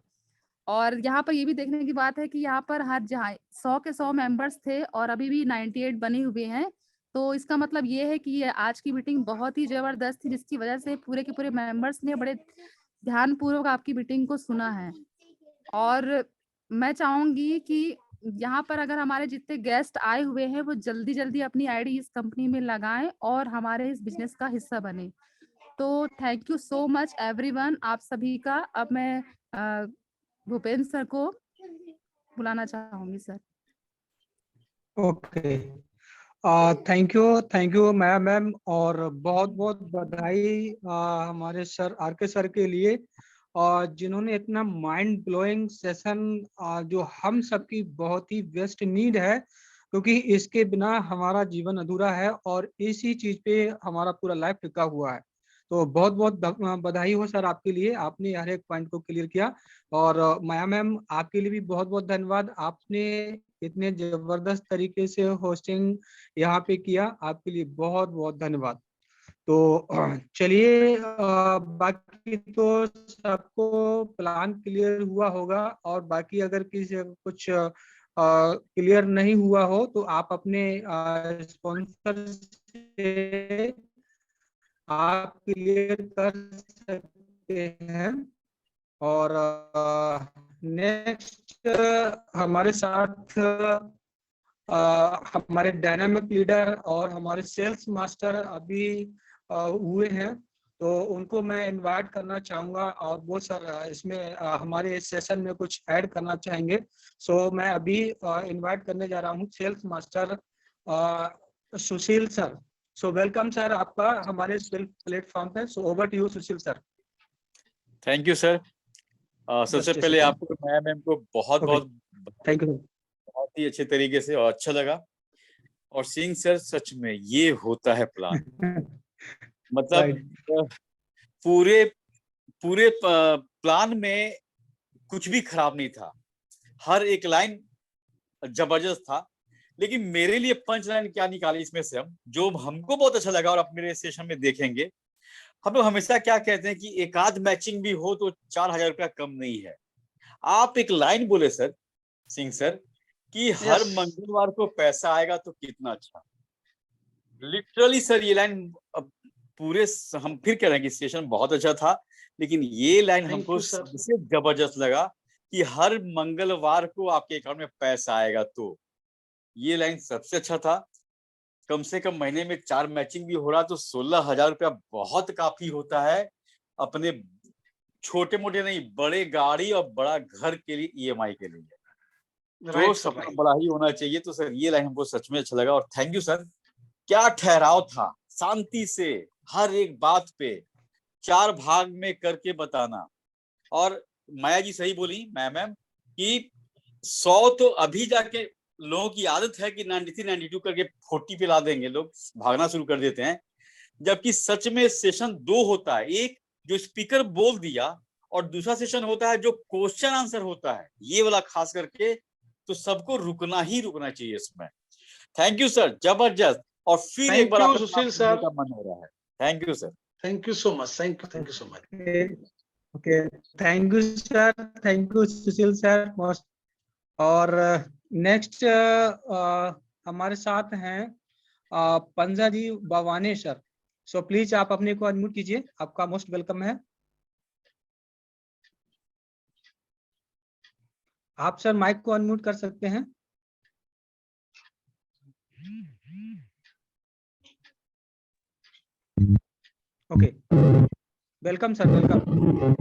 और यहाँ पर ये भी देखने की बात है कि यहाँ पर हर जहाँ 100 के 100 मेंबर्स थे और अभी भी 98 बने हुए हैं। तो इसका मतलब ये है कि ये आज की मीटिंग बहुत ही जबरदस्त थी, जिसकी वजह से पूरे के पूरे मेंबर्स ने बड़े ध्यानपूर्वक आपकी मीटिंग को सुना है। और मैं चाहूंगी कि यहाँ पर अगर हमारे जितने गेस्ट आए हुए हैं वो जल्दी जल्दी अपनी आईडी इस कंपनी में लगाएं और हमारे इस बिजनेस का हिस्सा बने। तो thank you so much everyone, आप सभी का। अब मैं भूपेंद्र सर को बुलाना चाहूंगी sir. Okay, thank you ma'am, और बहुत बहुत बधाई हमारे सर आर.के. सर के लिए, और जिन्होंने इतना माइंड ब्लोइंग सेशन जो हम सबकी बहुत ही बेस्ट नीड है, क्योंकि इसके बिना हमारा जीवन अधूरा है और इसी चीज पे हमारा पूरा लाइफ टिका हुआ है। तो बहुत बहुत बधाई हो सर आपके लिए, आपने हर एक पॉइंट को क्लियर किया। और माया मैम, आपके लिए भी बहुत बहुत धन्यवाद, आपने इतने जबरदस्त तरीके से होस्टिंग यहाँ पे किया, आपके लिए बहुत बहुत धन्यवाद। तो चलिए, बाकी तो सबको प्लान क्लियर हुआ होगा, और बाकी अगर किसी को कुछ क्लियर नहीं हुआ हो तो आप अपने स्पॉन्सर से आप क्लियर कर सकते हैं। और नेक्स्ट हमारे साथ हमारे डायनामिक लीडर और हमारे सेल्स मास्टर अभी हुए हैं, तो उनको मैं इनवाइट करना चाहूंगा, और वो सर इसमें हमारे इस सेशन में कुछ ऐड करना चाहेंगे। सो मैं अभी इनवाइट करने जा रहा हूँ sales master Sushil sir. So welcome sir आपका हमारे सेल्फ प्लेटफॉर्म पे। So over to you Sushil sir. Thank you sir. सबसे पहले आपको मैम को बहुत बहुत थैंक यू, बहुत ही अच्छे तरीके से और अच्छा लगा। और सिंह सर, सच में ये होता है प्लान, मतलब पूरे पूरे प्लान में कुछ भी खराब नहीं था, हर एक लाइन जबरदस्त था। लेकिन मेरे लिए पंच लाइन क्या निकाली इसमें से हम, जो हमको बहुत अच्छा लगा और आप मेरे सेशन में देखेंगे, हम लोग हमेशा क्या कहते हैं कि एक आध मैचिंग भी हो तो 4,000 रुपया कम नहीं है। आप एक लाइन बोले सर, सिंह सर, कि हर मंगलवार को पैसा आएगा तो कितना अच्छा। लिटरली सर ये लाइन पूरे हम फिर कह रहे हैं कि सेशन बहुत अच्छा था, लेकिन ये लाइन हमको सबसे जबरदस्त लगा कि हर मंगलवार को आपके अकाउंट में पैसा आएगा, तो ये लाइन सबसे अच्छा था। कम से कम महीने में 4 मैचिंग भी हो रहा तो 16,000 रुपया बहुत काफी होता है अपने छोटे मोटे नहीं, बड़े गाड़ी और बड़ा घर के लिए, ईएमआई के लिए, जो सपना बड़ा ही होना चाहिए। तो सर ये लाइन हमको सच में अच्छा लगा, और थैंक यू सर। क्या ठहराव था, शांति से हर एक बात पे 4 भाग में करके बताना। और माया जी सही बोली मैम कि 100 तो अभी जाके लोगों की आदत है कि 93 92 करके 40 पे ला देंगे, लोग भागना शुरू कर देते हैं, जबकि सच में सेशन 2 होता है, एक जो स्पीकर बोल दिया और दूसरा सेशन होता है जो क्वेश्चन आंसर होता है, ये वाला खास करके। तो सबको रुकना ही रुकना चाहिए इसमें। थैंक यू सर, जबरदस्त। और फिर एक बार सुशील सर का मन हो रहा है। Thank you sir, thank you so much, thank you so much. Okay, thank you sir, thank you Sushil sir most. और नेक्स्ट हमारे साथ हैं पंजा जी बवाने सर। सो प्लीज आप अपने को अनम्यूट कीजिए, आपका मोस्ट वेलकम है। आप सर माइक को अनम्यूट कर सकते हैं। Okay, welcome sir, welcome.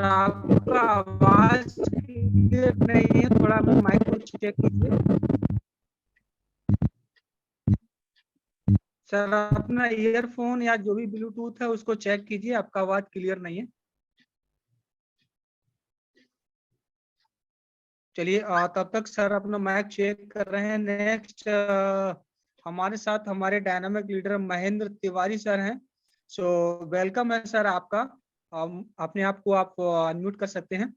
आपका आवाज क्लियर नहीं है, थोड़ा माइक को चेक कीजिए। सर अपना ईयरफोन या जो भी ब्लूटूथ है उसको चेक कीजिए, आपका आवाज क्लियर नहीं है। चलिए तब तक सर अपना माइक चेक कर रहे हैं। नेक्स्ट हमारे साथ हमारे dynamic leader Mahendra Tiwari sir हैं। सो वेलकम है सर आपका। अपने आप को आप अनम्यूट कर सकते हैं।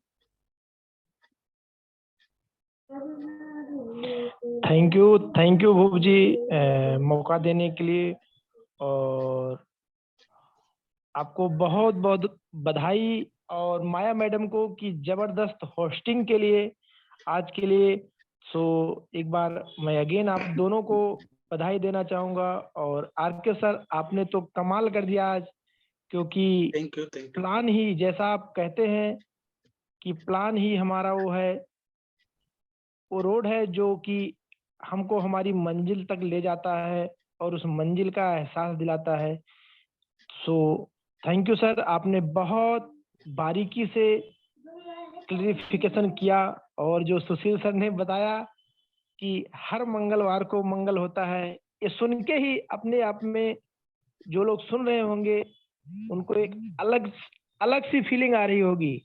थैंक यू भूप जी मौका देने के लिए, और आपको बहुत बहुत बधाई, और माया मैडम को की जबरदस्त होस्टिंग के लिए आज के लिए। सो एक बार मैं अगेन आप दोनों को बधाई देना चाहूंगा। और आरके सर आपने तो कमाल कर दिया आज, क्योंकि थैंक यू प्लान ही, जैसा आप कहते हैं कि प्लान ही हमारा वो है, वो रोड है जो कि हमको हमारी मंजिल तक ले जाता है और उस मंजिल का एहसास दिलाता है। सो थैंक यू सर, आपने बहुत बारीकी से क्लैरिफिकेशन किया। और जो सुशील सर ने बताया कि हर मंगलवार को मंगल होता है, ये सुन के ही अपने आप में जो लोग सुन रहे होंगे उनको एक अलग सी फीलिंग आ रही होगी।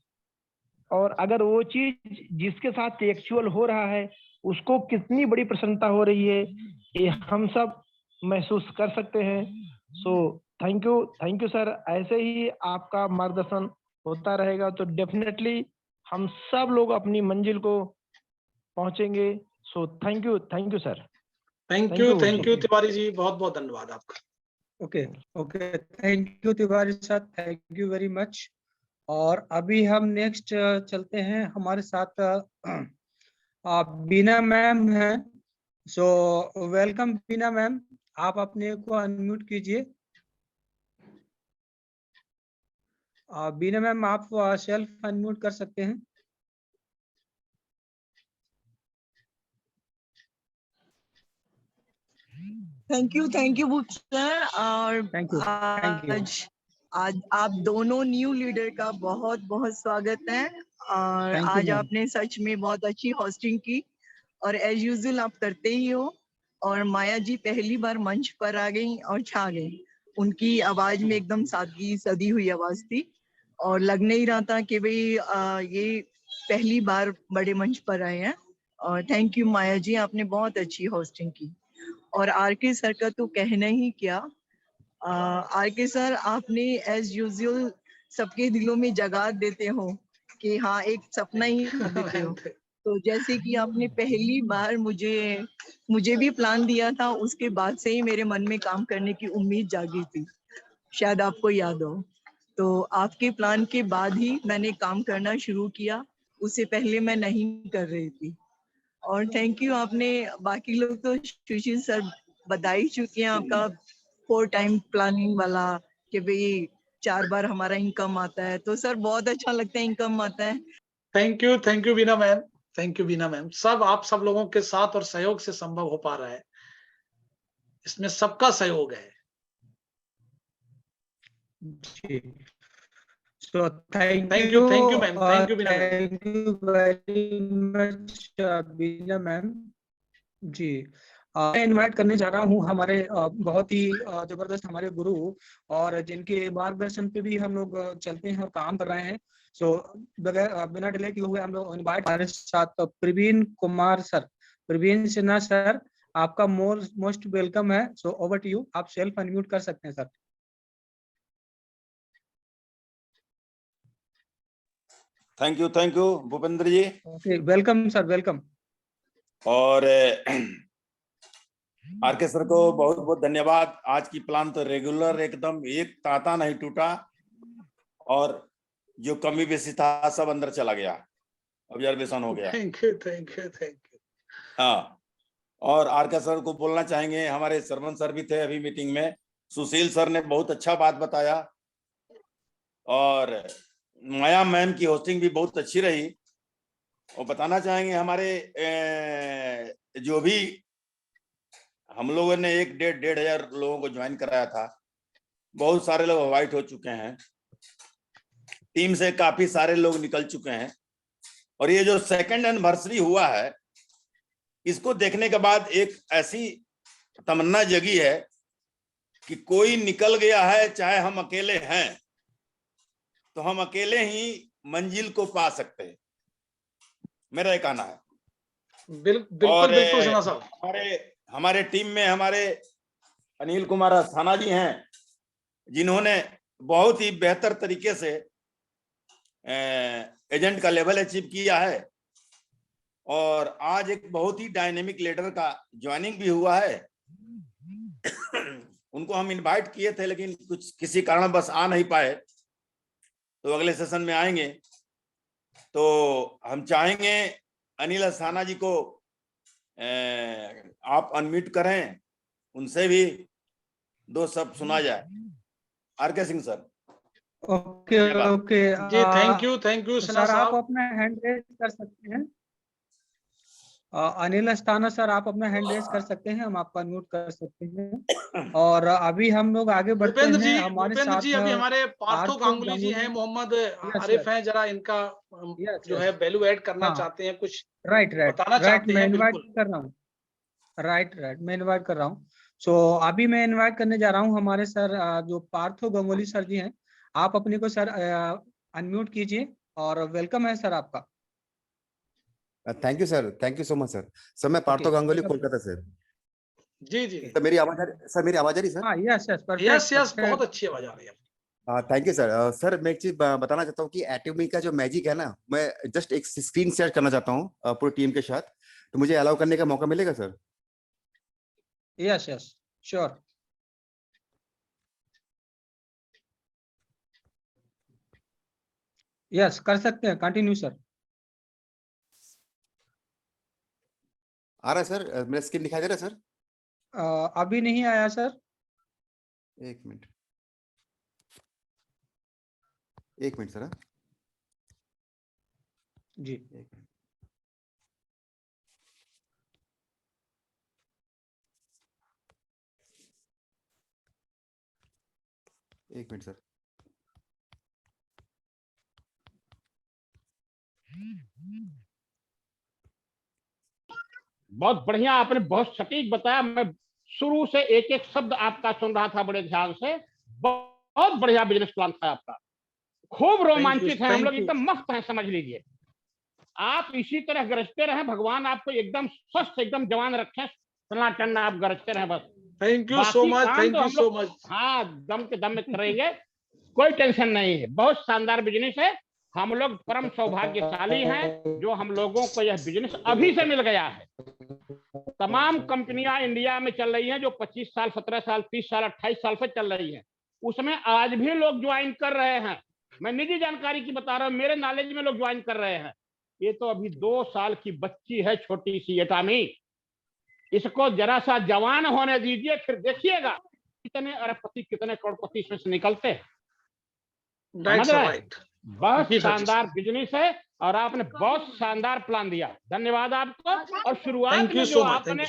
और अगर वो चीज जिसके साथ एक्चुअल हो रहा है उसको कितनी बड़ी प्रसन्नता हो रही है, ये हम सब महसूस कर सकते हैं। सो थैंक यू सर। ऐसे ही आपका मार्गदर्शन होता रहेगा तो डेफिनेटली हम सब लोग अपनी मंजिल को पहुंचेंगे। So thank you sir. Thank you Tiwari ji, बहुत बहुत धन्यवाद आपका। Okay thank you Tiwari sir, thank you very much. और अभी हम नेक्स्ट चलते हैं, हमारे साथ बीना मैम हैं। सो वेलकम बीना मैम, आप अपने को अनम्यूट कीजिए। बीना मैम आप सेल्फ अनम्यूट कर सकते हैं। Thank you Bhoop sir. और थैंक यू। आज आप दोनों न्यू लीडर का बहुत बहुत स्वागत है। और आज आपने सच में बहुत अच्छी होस्टिंग की, और एज यूजुअल आप करते ही हो। और माया जी पहली बार मंच पर आ गई और छा गई। उनकी आवाज में एकदम सादगी सदी हुई आवाज थी, और लग नहीं रहा था कि भाई ये पहली बार बड़े मंच पर आए हैं। और थैंक यू माया जी, आपने बहुत अच्छी होस्टिंग की। और आरके सर का तो कहना ही क्या। आरके सर आपने एज यूजुअल सबके दिलों में जगह देते हो कि हाँ एक सपना ही देते हो। तो जैसे कि आपने पहली बार मुझे भी प्लान दिया था, उसके बाद से ही मेरे मन में काम करने की उम्मीद जागी थी, शायद आपको याद हो। तो आपके प्लान के बाद ही मैंने काम करना शुरू किया, उससे पहले मैं नहीं कर रही थी। और थैंक यू, आपने बाकी लोग तो सुशील सर बता ही चुके हैं आपका 4 टाइम प्लानिंग वाला, कि भाई 4 बार हमारा इनकम आता है। तो सर बहुत अच्छा लगता है इनकम आता है। Thank you Beena ma'am, thank you Beena ma'am. सब आप सब लोगों के साथ और सहयोग से संभव हो पा रहा है, इसमें सबका सहयोग है। So thank you ma'am, thank you Beena ma'am. Thank you very much Beena ma'am ji. मैं इनवाइट करने जा रहा हूँ हमारे बहुत ही जबरदस्त हमारे गुरु, और जिनके मार्गदर्शन पे भी हम लोग चलते हैं और काम कर रहे हैं। सो बिना डिले किए हुए हम लोग इनवाइट हमारे साथ प्रवीण कुमार सर, प्रवीण सिन्हा सर, आपका मोस्ट वेलकम है। सो ओवर टू यू, आप सेल्फ अनम्यूट कर सकते हैं sir. Thank you Bhupendra ji. Welcome sir, welcome. और आरके सर को बहुत बहुत धन्यवाद। आज की प्लान तो रेगुलर एकदम एक तांता नहीं टूटा, और जो कमी बेसी था सब अंदर चला गया, ऑब्जर्वेशन हो गया। Thank you. हाँ, और आरके सर को बोलना चाहेंगे, हमारे सरवन सर भी थे अभी मीटिंग में, सुशील सर ने बहुत अच्छा बात बताया, और माया मैम की होस्टिंग भी बहुत अच्छी रही। और बताना चाहेंगे हमारे जो भी हम लोगों ने 1-1.5 हजार लोगों को ज्वाइन कराया था, बहुत सारे लोग व्हाइट हो चुके हैं, टीम से काफी सारे लोग निकल चुके हैं। और ये जो 2nd एनिवर्सरी हुआ है, इसको देखने के बाद एक ऐसी तमन्ना जगी है कि कोई निकल गया है, चाहे हम अकेले हैं, तो हम अकेले ही मंजिल को पा सकते हैं, मेरा ये कहना है। बिल्कुल बिल्कुल सिन्हा साहब। हमारे टीम में हमारे अनिल कुमार अस्थाना जी हैं, जिन्होंने बहुत ही बेहतर तरीके से एजेंट का लेवल अचीव किया है, और आज एक बहुत ही डायनेमिक लीडर का ज्वाइनिंग भी हुआ है। उनको हम इनवाइट किए थे, लेकिन कुछ किसी कारण बस आ नहीं पाए, तो अगले सेशन में आएंगे। तो हम चाहेंगे अनिल अस्थाना जी को आप अनम्यूट करें, उनसे भी दो शब्द सुना जाए। RK. Singh sir. Okay okay ji, thank you Sinha sir, आप साहब। अपना हैंड रेज कर सकते हैं। अनिल अस्थाना सर, आप अपना हैंड रेज कर सकते हैं, हम आपको अनम्यूट कर सकते हैं। और अभी हम लोग आगे बढ़ते हैं। हमारे भूपेंद्र साथ जी अभी हमारे पार्थो गांगुली जी हैं, मोहम्मद आरिफ हैं, जरा इनका जो है वैल्यू ऐड करना चाहते हैं, कुछ राइट बताना चाहते मैं हैं। इनवाइट बिल्कुल कर रहा हूँ। राइट मैं इनवाइट कर रहा हूँ। सो अभी मैं इनवाइट करने जा रहा हूँ हमारे सर जो पार्थो गंगोली सर जी हैं। आप अपने को सर अनम्यूट कीजिए, और वेलकम है सर आपका। Thank you sir, thank you so much sir. Sir मैं पार्थो गांगुली कोलकाता से। जी जी सर मेरी आवाज आ रही सर? हाँ, यस परफेक्ट। यस, बहुत अच्छी आवाज आ रही है। Thank you sir. सर मैं एक चीज बताना चाहता हूँ कि एटॉमी का जो मैजिक है ना, मैं जस्ट एक स्क्रीन शेयर करना चाहता हूँ पूरी टीम के साथ, तो मुझे अलाउ करने का मौका मिलेगा सर? Yes sure. यस, कर सकते हैं, कंटिन्यू सर। आ रहा है सर? मेरा स्क्रीन दिखाई दे रहा है सर? अभी नहीं आया सर। एक मिनट सर। जी, एक मिनट। सर बहुत बढ़िया, आपने बहुत सटीक बताया। मैं शुरू से एक एक शब्द आपका सुन रहा था बड़े ध्यान से। बहुत बढ़िया बिजनेस प्लान था आपका, खूब रोमांचित है हम लोग, एकदम मस्त है, समझ लीजिए। आप इसी तरह गरजते रहे, भगवान आपको एकदम स्वस्थ, एकदम जवान रखे, टन्ना आप गरजते रहे बस। Thank you so much, thank you so much. हाँ, दम के दम में करेंगे, कोई टेंशन नहीं है। बहुत शानदार बिजनेस है। हम लोग परम सौभाग्यशाली हैं जो हम लोगों को यह बिजनेस अभी से मिल गया है। तमाम कंपनियां इंडिया में चल रही हैं जो 25 साल, 17 साल, 30 साल, 28 साल से चल रही हैं, उसमें आज भी लोग ज्वाइन कर रहे हैं। मैं निजी जानकारी की बता रहा हूं, मेरे नॉलेज में लोग ज्वाइन कर रहे हैं। ये तो अभी 2 साल की बच्ची है, छोटी सी एटॉमी। इसको जरा सा जवान होने दीजिए, फिर देखिएगा कितने अरबपति, कितने करोड़पति इसमें से निकलते हैं। समझ रहे हैं? बहुत शानदार बिजनेस है, और आपने बहुत शानदार प्लान दिया। धन्यवाद आपको। और शुरुआत में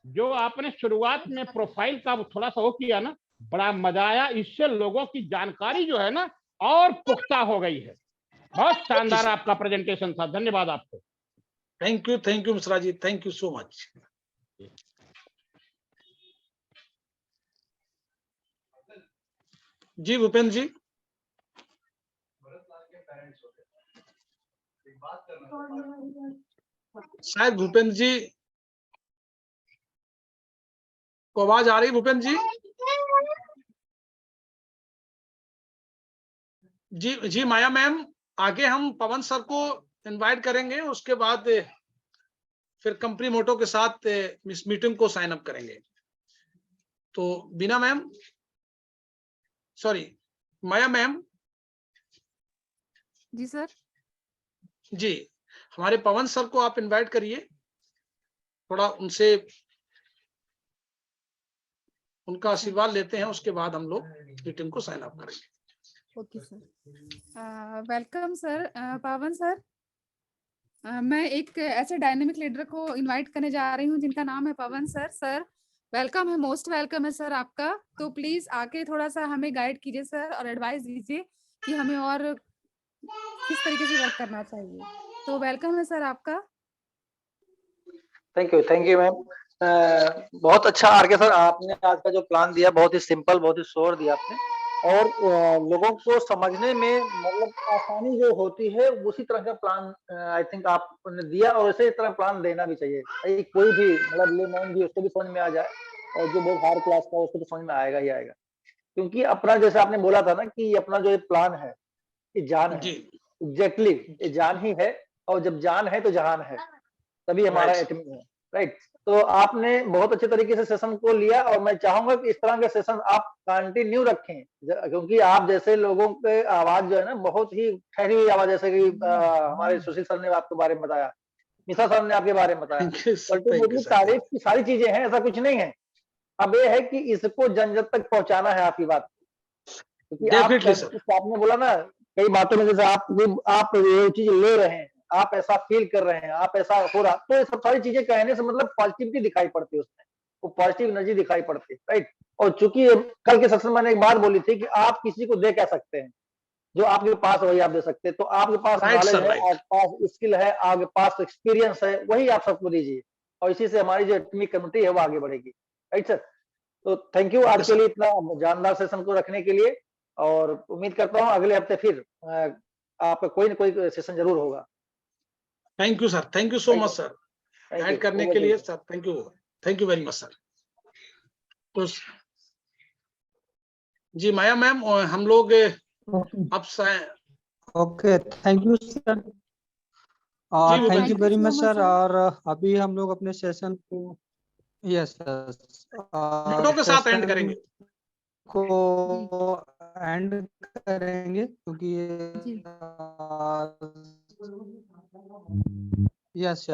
जो आपने शुरुआत में प्रोफाइल का थोड़ा सा वो किया ना, बड़ा मजा आया। इससे लोगों की जानकारी जो है ना और पुख्ता हो गई है। बहुत शानदार आपका प्रेजेंटेशन था। धन्यवाद आपको। Thank you Mishra ji, thank you so much. जी भूपेंद्र जी, शायद भूपेंद्र जी को आवाज आ रही? भूपेंद्र जी, जी माया मैम, आगे हम पवन सर को इनवाइट करेंगे, उसके बाद फिर कंपनी मोटो के साथ इस मीटिंग को साइन अप करेंगे। तो बीना मैम, सॉरी माया मैम। जी सर। जी, हमारे पवन सर को आप इनवाइट करिए, थोड़ा उनसे उनका आशीर्वाद लेते हैं, उसके बाद हम लोग मीटिंग को साइन अप करेंगे। Okay sir. Welcome sir. Pavan sir, मैं एक ऐसे डायनेमिक लीडर को इनवाइट करने जा रही हूँ जिनका नाम है पवन सर। सर वेलकम है, मोस्ट वेलकम है सर आपका। तो प्लीज आके थोड़ा सा हमें गाइड कीजिए सर, और एडवाइस दीजिए कि हमें और किस तरीके से वर्क करना चाहिए। तो वेलकम है सर आपका। Thank you ma'am. बहुत अच्छा आरके सर, आपने आज का जो प्लान दिया बहुत ही सिंपल, बहुत ही शोर दिया आपने, और लोगों को समझने में मतलब आसानी जो होती है उसी तरह का प्लान आई थिंक आपने दिया, और इसी तरह प्लान देना भी चाहिए। कोई भी मतलब लेमैन भी उसको भी समझ में आ जाए, और जो बहुत हार्ड क्लास का उसको तो समझ में आएगा ही आएगा। क्योंकि अपना जैसे आपने बोला था ना कि अपना जो प्लान है ये जान है, एग्जैक्टली ये जान ही है, और जब जान है तो जहान है, तभी हमारा एटमी है, राइट। तो आपने बहुत अच्छे तरीके से सेशन को लिया, और मैं चाहूंगा कि इस तरह के सेशन आप कंटिन्यू रखें, क्योंकि आप जैसे लोगों के आवाज जो है ना बहुत ही ठहरी हुई आवाज, जैसे कि हमारे सुशील सर ने आपके बारे में बताया, निशा सर ने आपके बारे में बताया, अल्टीमेटली तारीफ की सारी चीजें हैं, ऐसा कुछ नहीं है। अब ये है कि इसको जन जन तक पहुंचाना है आपकी बात, क्योंकि आपने बोला ना कई बातों में, जैसे आप ये चीज ले रहे हैं, आप ऐसा फील कर रहे हैं, आप ऐसा हो रहा, तो ये सब सारी चीजें कहने से मतलब पॉजिटिविटी दिखाई पड़ती है उसमें, वो पॉजिटिव एनर्जी दिखाई पड़ती है, राइट। और चूंकि कल के सेशन में मैंने एक बात बोली थी कि आप किसी को दे कह सकते हैं, जो आपके पास वही आप दे सकते हैं। तो आपके पास नॉलेज है, आपके पास स्किल है, आपके पास एक्सपीरियंस है, वही आप सबको दीजिए, और इसी से हमारी जो एटॉमिक कम्युनिटी है वो आगे बढ़ेगी, राइट सर। तो थैंक यू आज के लिए इतना जानदार सेशन को रखने के लिए, और उम्मीद करता हूँ अगले हफ्ते फिर आपका कोई ना कोई सेशन जरूर होगा। Thank you sir, thank you so much sir, guide करने के लिए sir, thank you very much sir. तो जी माया मैम, हम लोग अब okay, thank you sir, thank you very much sir. और अभी हम लोग अपने सेशन को यस फोटो के साथ एंड करेंगे को एंड करेंगे, क्योंकि यस